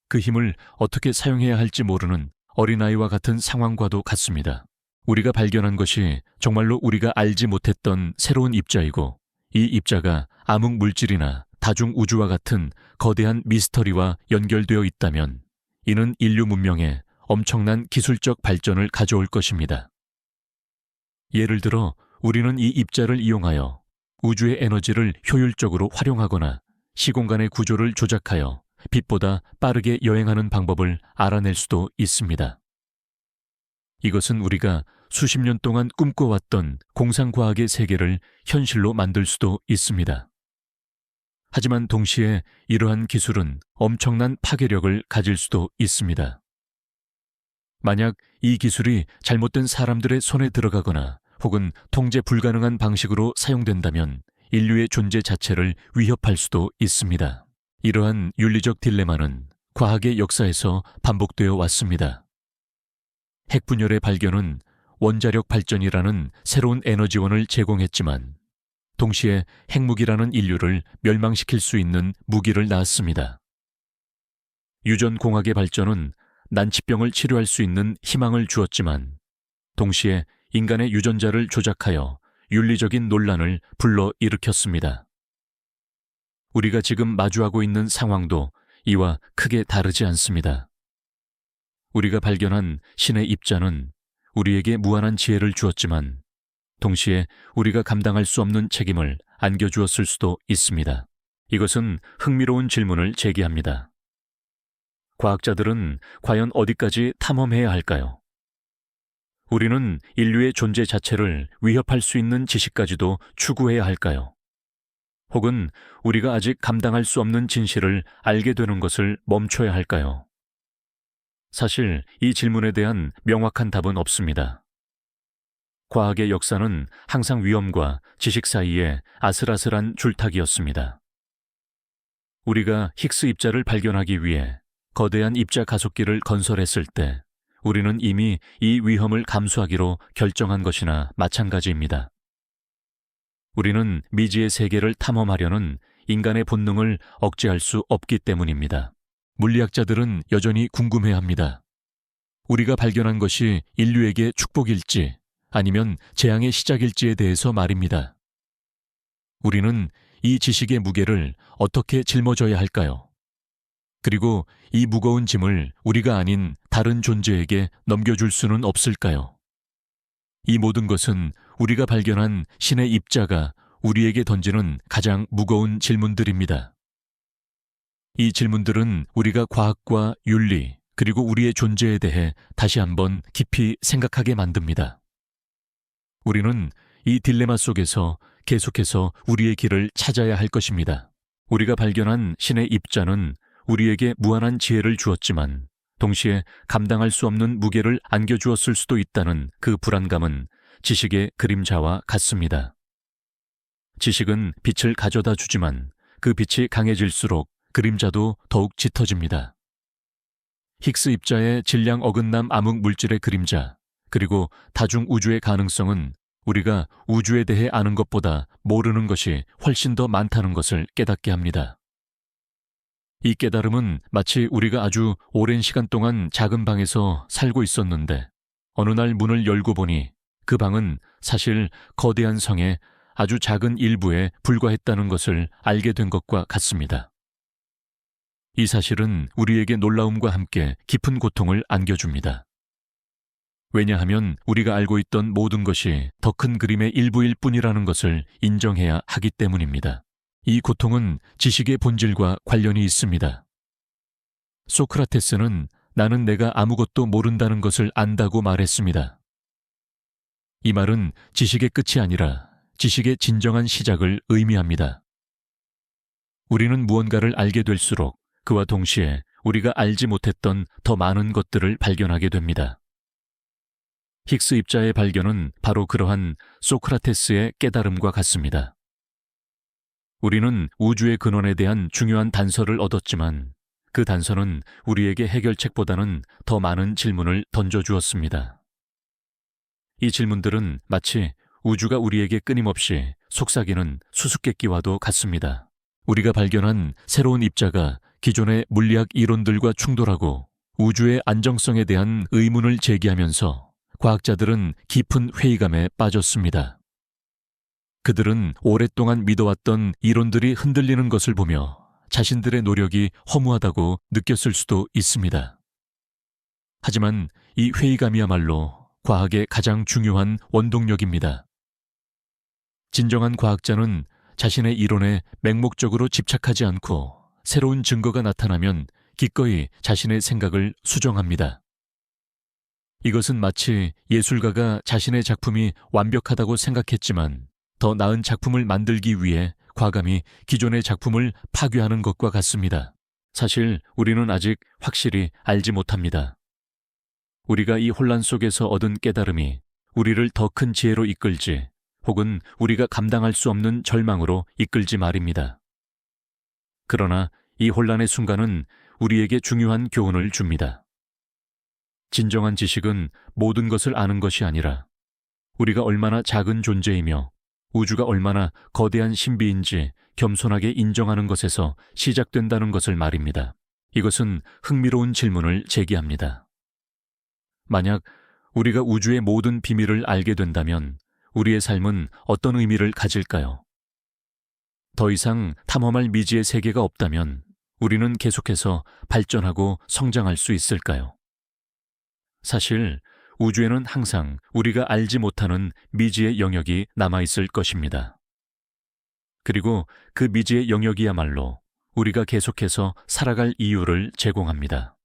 그 힘을 어떻게 사용해야 할지 모르는 어린아이와 같은 상황과도 같습니다. 우리가 발견한 것이 정말로 우리가 알지 못했던 새로운 입자이고 이 입자가 암흑 물질이나 다중 우주와 같은 거대한 미스터리와 연결되어 있다면 이는 인류 문명에 엄청난 기술적 발전을 가져올 것입니다. 예를 들어 우리는 이 입자를 이용하여 우주의 에너지를 효율적으로 활용하거나 시공간의 구조를 조작하여 빛보다 빠르게 여행하는 방법을 알아낼 수도 있습니다. 이것은 우리가 수십 년 동안 꿈꿔왔던 공상과학의 세계를 현실로 만들 수도 있습니다. 하지만 동시에 이러한 기술은 엄청난 파괴력을 가질 수도 있습니다. 만약 이 기술이 잘못된 사람들의 손에 들어가거나 혹은 통제 불가능한 방식으로 사용된다면 인류의 존재 자체를 위협할 수도 있습니다. 이러한 윤리적 딜레마는 과학의 역사에서 반복되어 왔습니다. 핵분열의 발견은 원자력 발전이라는 새로운 에너지원을 제공했지만 동시에 핵무기라는 인류를 멸망시킬 수 있는 무기를 낳았습니다. 유전공학의 발전은 난치병을 치료할 수 있는 희망을 주었지만 동시에 인간의 유전자를 조작하여 윤리적인 논란을 불러일으켰습니다. 우리가 지금 마주하고 있는 상황도 이와 크게 다르지 않습니다. 우리가 발견한 신의 입자는 우리에게 무한한 지혜를 주었지만 동시에 우리가 감당할 수 없는 책임을 안겨주었을 수도 있습니다. 이것은 흥미로운 질문을 제기합니다. 과학자들은 과연 어디까지 탐험해야 할까요? 우리는 인류의 존재 자체를 위협할 수 있는 지식까지도 추구해야 할까요? 혹은 우리가 아직 감당할 수 없는 진실을 알게 되는 것을 멈춰야 할까요? 사실 이 질문에 대한 명확한 답은 없습니다. 과학의 역사는 항상 위험과 지식 사이에 아슬아슬한 줄타기였습니다. 우리가 힉스 입자를 발견하기 위해 거대한 입자 가속기를 건설했을 때 우리는 이미 이 위험을 감수하기로 결정한 것이나 마찬가지입니다. 우리는 미지의 세계를 탐험하려는 인간의 본능을 억제할 수 없기 때문입니다. 물리학자들은 여전히 궁금해합니다. 우리가 발견한 것이 인류에게 축복일지 아니면 재앙의 시작일지에 대해서 말입니다. 우리는 이 지식의 무게를 어떻게 짊어져야 할까요? 그리고 이 무거운 짐을 우리가 아닌 다른 존재에게 넘겨줄 수는 없을까요? 이 모든 것은 우리가 발견한 신의 입자가 우리에게 던지는 가장 무거운 질문들입니다. 이 질문들은 우리가 과학과 윤리, 그리고 우리의 존재에 대해 다시 한번 깊이 생각하게 만듭니다. 우리는 이 딜레마 속에서 계속해서 우리의 길을 찾아야 할 것입니다. 우리가 발견한 신의 입자는 우리에게 무한한 지혜를 주었지만 동시에 감당할 수 없는 무게를 안겨주었을 수도 있다는 그 불안감은 지식의 그림자와 같습니다. 지식은 빛을 가져다 주지만 그 빛이 강해질수록 그림자도 더욱 짙어집니다. 힉스 입자의 질량 어긋남 암흑 물질의 그림자, 그리고 다중 우주의 가능성은 우리가 우주에 대해 아는 것보다 모르는 것이 훨씬 더 많다는 것을 깨닫게 합니다. 이 깨달음은 마치 우리가 아주 오랜 시간 동안 작은 방에서 살고 있었는데 어느 날 문을 열고 보니 그 방은 사실 거대한 성의 아주 작은 일부에 불과했다는 것을 알게 된 것과 같습니다. 이 사실은 우리에게 놀라움과 함께 깊은 고통을 안겨줍니다. 왜냐하면 우리가 알고 있던 모든 것이 더 큰 그림의 일부일 뿐이라는 것을 인정해야 하기 때문입니다. 이 고통은 지식의 본질과 관련이 있습니다. 소크라테스는 나는 내가 아무것도 모른다는 것을 안다고 말했습니다. 이 말은 지식의 끝이 아니라 지식의 진정한 시작을 의미합니다. 우리는 무언가를 알게 될수록 그와 동시에 우리가 알지 못했던 더 많은 것들을 발견하게 됩니다. 힉스 입자의 발견은 바로 그러한 소크라테스의 깨달음과 같습니다. 우리는 우주의 근원에 대한 중요한 단서를 얻었지만 그 단서는 우리에게 해결책보다는 더 많은 질문을 던져주었습니다. 이 질문들은 마치 우주가 우리에게 끊임없이 속삭이는 수수께끼와도 같습니다. 우리가 발견한 새로운 입자가 기존의 물리학 이론들과 충돌하고 우주의 안정성에 대한 의문을 제기하면서 과학자들은 깊은 회의감에 빠졌습니다. 그들은 오랫동안 믿어왔던 이론들이 흔들리는 것을 보며 자신들의 노력이 허무하다고 느꼈을 수도 있습니다. 하지만 이 회의감이야말로 과학의 가장 중요한 원동력입니다. 진정한 과학자는 자신의 이론에 맹목적으로 집착하지 않고 새로운 증거가 나타나면 기꺼이 자신의 생각을 수정합니다. 이것은 마치 예술가가 자신의 작품이 완벽하다고 생각했지만 더 나은 작품을 만들기 위해 과감히 기존의 작품을 파괴하는 것과 같습니다. 사실 우리는 아직 확실히 알지 못합니다. 우리가 이 혼란 속에서 얻은 깨달음이 우리를 더 큰 지혜로 이끌지 혹은 우리가 감당할 수 없는 절망으로 이끌지 말입니다. 그러나 이 혼란의 순간은 우리에게 중요한 교훈을 줍니다. 진정한 지식은 모든 것을 아는 것이 아니라 우리가 얼마나 작은 존재이며 우주가 얼마나 거대한 신비인지 겸손하게 인정하는 것에서 시작된다는 것을 말입니다. 이것은 흥미로운 질문을 제기합니다. 만약 우리가 우주의 모든 비밀을 알게 된다면 우리의 삶은 어떤 의미를 가질까요? 더 이상 탐험할 미지의 세계가 없다면 우리는 계속해서 발전하고 성장할 수 있을까요? 사실 우주에는 항상 우리가 알지 못하는 미지의 영역이 남아있을 것입니다. 그리고 그 미지의 영역이야말로 우리가 계속해서 살아갈 이유를 제공합니다.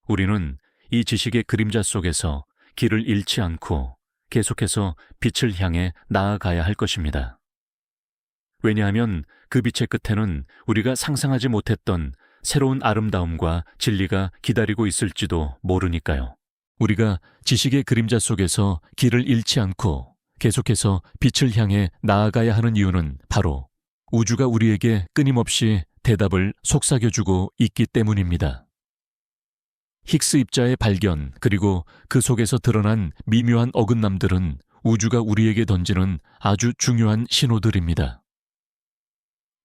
우리는 이 지식의 그림자 속에서 길을 잃지 않고 계속해서 빛을 향해 나아가야 할 것입니다. 왜냐하면 그 빛의 끝에는 우리가 상상하지 못했던 새로운 아름다움과 진리가 기다리고 있을지도 모르니까요. 우리가 지식의 그림자 속에서 길을 잃지 않고 계속해서 빛을 향해 나아가야 하는 이유는 바로 우주가 우리에게 끊임없이 대답을 속삭여주고 있기 때문입니다. 힉스 입자의 발견 그리고 그 속에서 드러난 미묘한 어긋남들은 우주가 우리에게 던지는 아주 중요한 신호들입니다.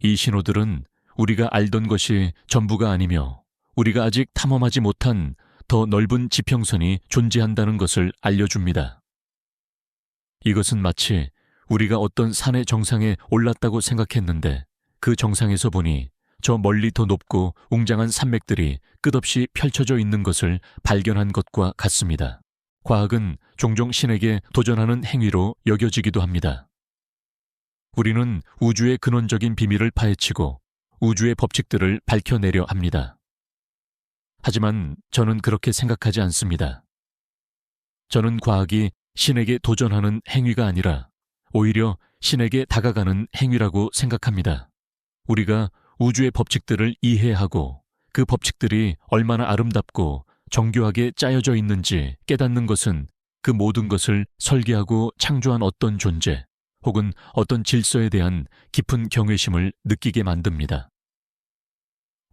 이 신호들은 우리가 알던 것이 전부가 아니며 우리가 아직 탐험하지 못한 더 넓은 지평선이 존재한다는 것을 알려줍니다. 이것은 마치 우리가 어떤 산의 정상에 올랐다고 생각했는데 그 정상에서 보니 저 멀리 더 높고 웅장한 산맥들이 끝없이 펼쳐져 있는 것을 발견한 것과 같습니다. 과학은 종종 신에게 도전하는 행위로 여겨지기도 합니다. 우리는 우주의 근원적인 비밀을 파헤치고 우주의 법칙들을 밝혀내려 합니다. 하지만 저는 그렇게 생각하지 않습니다. 저는 과학이 신에게 도전하는 행위가 아니라 오히려 신에게 다가가는 행위라고 생각합니다. 우리가 우주의 법칙들을 이해하고 그 법칙들이 얼마나 아름답고 정교하게 짜여져 있는지 깨닫는 것은 그 모든 것을 설계하고 창조한 어떤 존재 혹은 어떤 질서에 대한 깊은 경외심을 느끼게 만듭니다.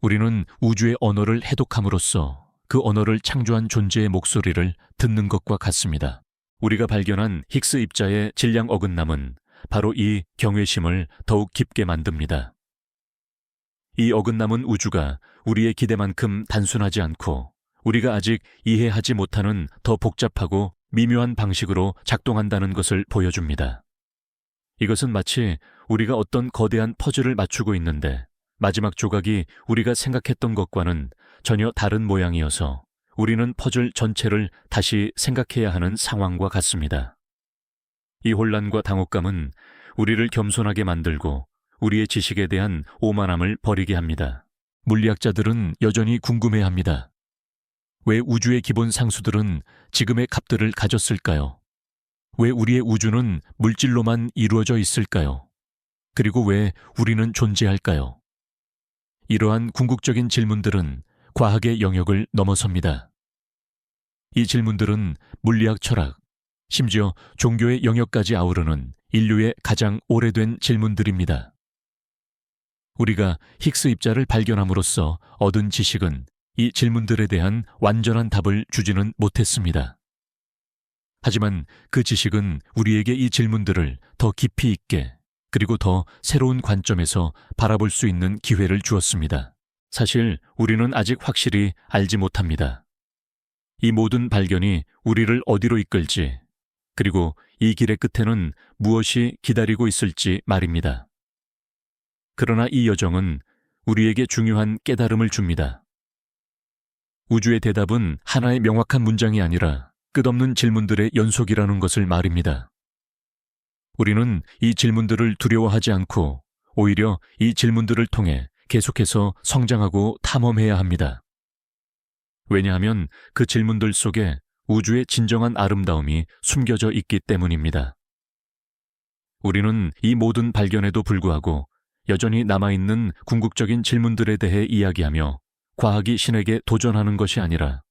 우리는 우주의 언어를 해독함으로써 그 언어를 창조한 존재의 목소리를 듣는 것과 같습니다. 우리가 발견한 힉스 입자의 질량 어긋남은 바로 이 경외심을 더욱 깊게 만듭니다. 이 어긋남은 우주가 우리의 기대만큼 단순하지 않고 우리가 아직 이해하지 못하는 더 복잡하고 미묘한 방식으로 작동한다는 것을 보여줍니다. 이것은 마치 우리가 어떤 거대한 퍼즐을 맞추고 있는데 마지막 조각이 우리가 생각했던 것과는 전혀 다른 모양이어서 우리는 퍼즐 전체를 다시 생각해야 하는 상황과 같습니다. 이 혼란과 당혹감은 우리를 겸손하게 만들고 우리의 지식에 대한 오만함을 버리게 합니다. 물리학자들은 여전히 궁금해합니다. 왜 우주의 기본 상수들은 지금의 값들을 가졌을까요? 왜 우리의 우주는 물질로만 이루어져 있을까요? 그리고 왜 우리는 존재할까요? 이러한 궁극적인 질문들은 과학의 영역을 넘어섭니다. 이 질문들은 물리학 철학, 심지어 종교의 영역까지 아우르는 인류의 가장 오래된 질문들입니다. 우리가 힉스 입자를 발견함으로써 얻은 지식은 이 질문들에 대한 완전한 답을 주지는 못했습니다. 하지만 그 지식은 우리에게 이 질문들을 더 깊이 있게 그리고 더 새로운 관점에서 바라볼 수 있는 기회를 주었습니다. 사실 우리는 아직 확실히 알지 못합니다. 이 모든 발견이 우리를 어디로 이끌지, 그리고 이 길의 끝에는 무엇이 기다리고 있을지 말입니다. 그러나 이 여정은 우리에게 중요한 깨달음을 줍니다. 우주의 대답은 하나의 명확한 문장이 아니라 끝없는 질문들의 연속이라는 것을 말입니다. 우리는 이 질문들을 두려워하지 않고 오히려 이 질문들을 통해 계속해서 성장하고 탐험해야 합니다. 왜냐하면 그 질문들 속에 우주의 진정한 아름다움이 숨겨져 있기 때문입니다. 우리는 이 모든 발견에도 불구하고 여전히 남아있는 궁극적인 질문들에 대해 이야기하며 과학이 신에게 도전하는 것이 아니라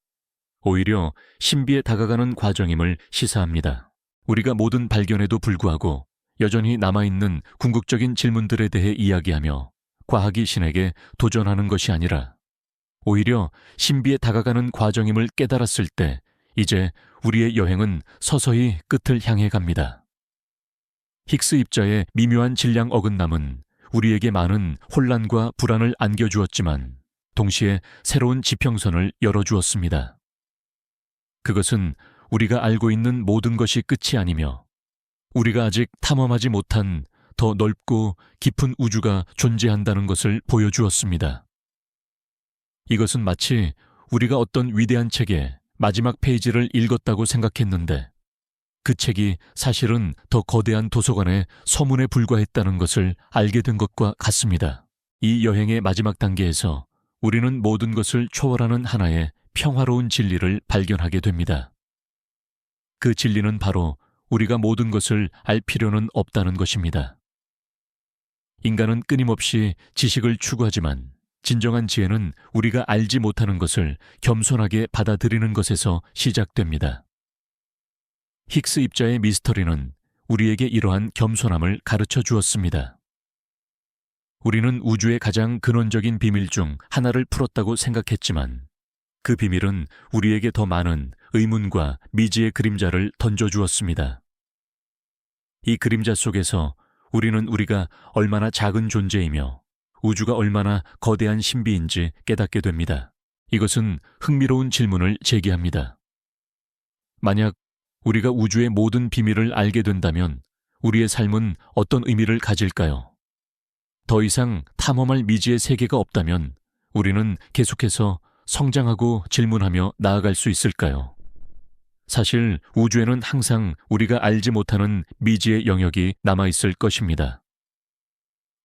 오히려 신비에 다가가는 과정임을 시사합니다. 우리가 모든 발견에도 불구하고 여전히 남아있는 궁극적인 질문들에 대해 이야기하며 과학이 신에게 도전하는 것이 아니라 오히려 신비에 다가가는 과정임을 깨달았을 때 이제 우리의 여행은 서서히 끝을 향해 갑니다. 힉스 입자의 미묘한 질량 어긋남은 우리에게 많은 혼란과 불안을 안겨주었지만 동시에 새로운 지평선을 열어주었습니다. 그것은 우리가 알고 있는 모든 것이 끝이 아니며 우리가 아직 탐험하지 못한 더 넓고 깊은 우주가 존재한다는 것을 보여주었습니다. 이것은 마치 우리가 어떤 위대한 책의 마지막 페이지를 읽었다고 생각했는데 그 책이 사실은 더 거대한 도서관의 서문에 불과했다는 것을 알게 된 것과 같습니다. 이 여행의 마지막 단계에서 우리는 모든 것을 초월하는 하나의 평화로운 진리를 발견하게 됩니다. 그 진리는 바로 우리가 모든 것을 알 필요는 없다는 것입니다. 인간은 끊임없이 지식을 추구하지만 진정한 지혜는 우리가 알지 못하는 것을 겸손하게 받아들이는 것에서 시작됩니다. 힉스 입자의 미스터리는 우리에게 이러한 겸손함을 가르쳐 주었습니다. 우리는 우주의 가장 근원적인 비밀 중 하나를 풀었다고 생각했지만 그 비밀은 우리에게 더 많은 의문과 미지의 그림자를 던져주었습니다. 이 그림자 속에서 우리는 우리가 얼마나 작은 존재이며 우주가 얼마나 거대한 신비인지 깨닫게 됩니다. 이것은 흥미로운 질문을 제기합니다. 만약 우리가 우주의 모든 비밀을 알게 된다면 우리의 삶은 어떤 의미를 가질까요? 더 이상 탐험할 미지의 세계가 없다면 우리는 계속해서 성장하고 질문하며 나아갈 수 있을까요? 사실 우주에는 항상 우리가 알지 못하는 미지의 영역이 남아있을 것입니다.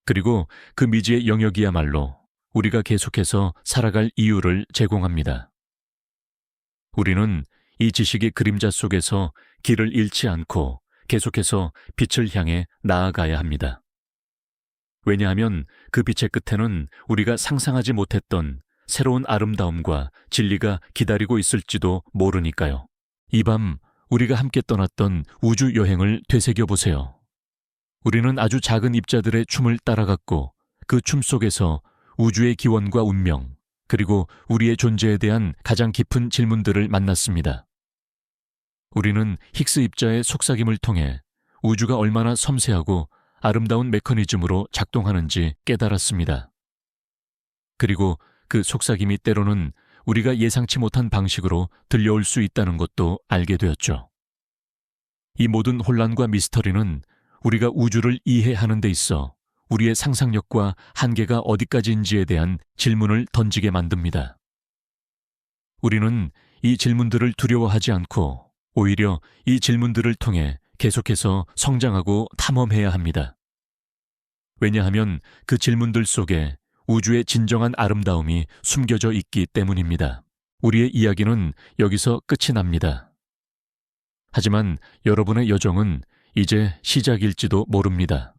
그리고 그 미지의 영역이야말로 우리가 계속해서 살아갈 이유를 제공합니다. 우리는 이 지식의 그림자 속에서 길을 잃지 않고 계속해서 빛을 향해 나아가야 합니다. 왜냐하면 그 빛의 끝에는 우리가 상상하지 못했던 새로운 아름다움과 진리가 기다리고 있을지도 모르니까요. 이 밤 우리가 함께 떠났던 우주 여행을 되새겨보세요. 우리는 아주 작은 입자들의 춤을 따라갔고 그 춤 속에서 우주의 기원과 운명, 그리고 우리의 존재에 대한 가장 깊은 질문들을 만났습니다. 우리는 힉스 입자의 속삭임을 통해 우주가 얼마나 섬세하고 아름다운 메커니즘으로 작동하는지 깨달았습니다. 그리고 그 속삭임이 때로는 우리가 예상치 못한 방식으로 들려올 수 있다는 것도 알게 되었죠. 이 모든 혼란과 미스터리는 우리가 우주를 이해하는 데 있어 우리의 상상력과 한계가 어디까지인지에 대한 질문을 던지게 만듭니다. 우리는 이 질문들을 두려워하지 않고 오히려 이 질문들을 통해 계속해서 성장하고 탐험해야 합니다. 왜냐하면 그 질문들 속에 우주의 진정한 아름다움이 숨겨져 있기 때문입니다. 우리의 이야기는 여기서 끝이 납니다. 하지만 여러분의 여정은 이제 시작일지도 모릅니다.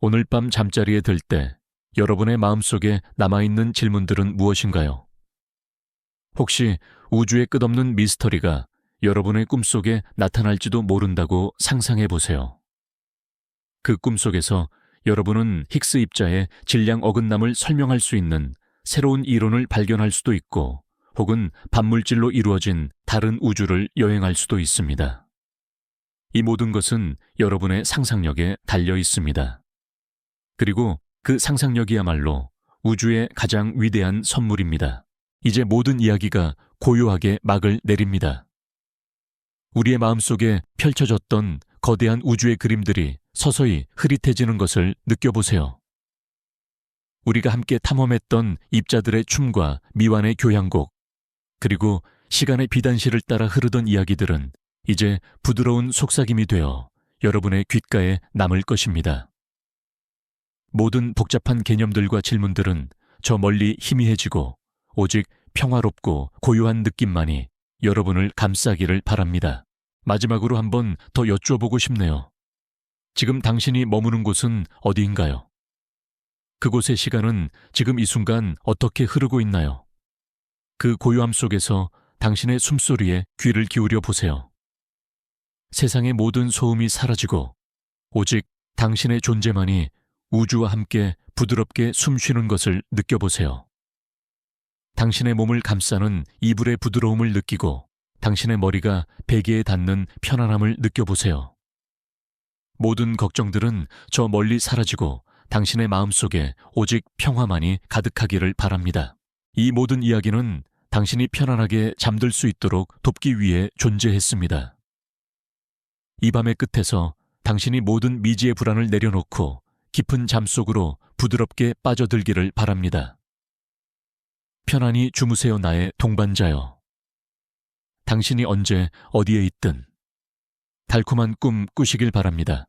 오늘 밤 잠자리에 들 때 여러분의 마음속에 남아있는 질문들은 무엇인가요? 혹시 우주의 끝없는 미스터리가 여러분의 꿈속에 나타날지도 모른다고 상상해 보세요. 그 꿈속에서 여러분은 힉스 입자의 질량 어긋남을 설명할 수 있는 새로운 이론을 발견할 수도 있고 혹은 반물질로 이루어진 다른 우주를 여행할 수도 있습니다. 이 모든 것은 여러분의 상상력에 달려 있습니다. 그리고 그 상상력이야말로 우주의 가장 위대한 선물입니다. 이제 모든 이야기가 고요하게 막을 내립니다. 우리의 마음속에 펼쳐졌던 거대한 우주의 그림들이 서서히 흐릿해지는 것을 느껴보세요. 우리가 함께 탐험했던 입자들의 춤과 미완의 교향곡, 그리고 시간의 비단실을 따라 흐르던 이야기들은 이제 부드러운 속삭임이 되어 여러분의 귓가에 남을 것입니다. 모든 복잡한 개념들과 질문들은 저 멀리 희미해지고 오직 평화롭고 고요한 느낌만이 여러분을 감싸기를 바랍니다. 마지막으로 한번 더 여쭈어보고 싶네요. 지금 당신이 머무는 곳은 어디인가요? 그곳의 시간은 지금 이 순간 어떻게 흐르고 있나요? 그 고요함 속에서 당신의 숨소리에 귀를 기울여 보세요. 세상의 모든 소음이 사라지고 오직 당신의 존재만이 우주와 함께 부드럽게 숨쉬는 것을 느껴보세요. 당신의 몸을 감싸는 이불의 부드러움을 느끼고 당신의 머리가 베개에 닿는 편안함을 느껴보세요. 모든 걱정들은 저 멀리 사라지고 당신의 마음속에 오직 평화만이 가득하기를 바랍니다. 이 모든 이야기는 당신이 편안하게 잠들 수 있도록 돕기 위해 존재했습니다. 이 밤의 끝에서 당신이 모든 미지의 불안을 내려놓고 깊은 잠 속으로 부드럽게 빠져들기를 바랍니다. 편안히 주무세요, 나의 동반자여. 당신이 언제 어디에 있든 달콤한 꿈 꾸시길 바랍니다.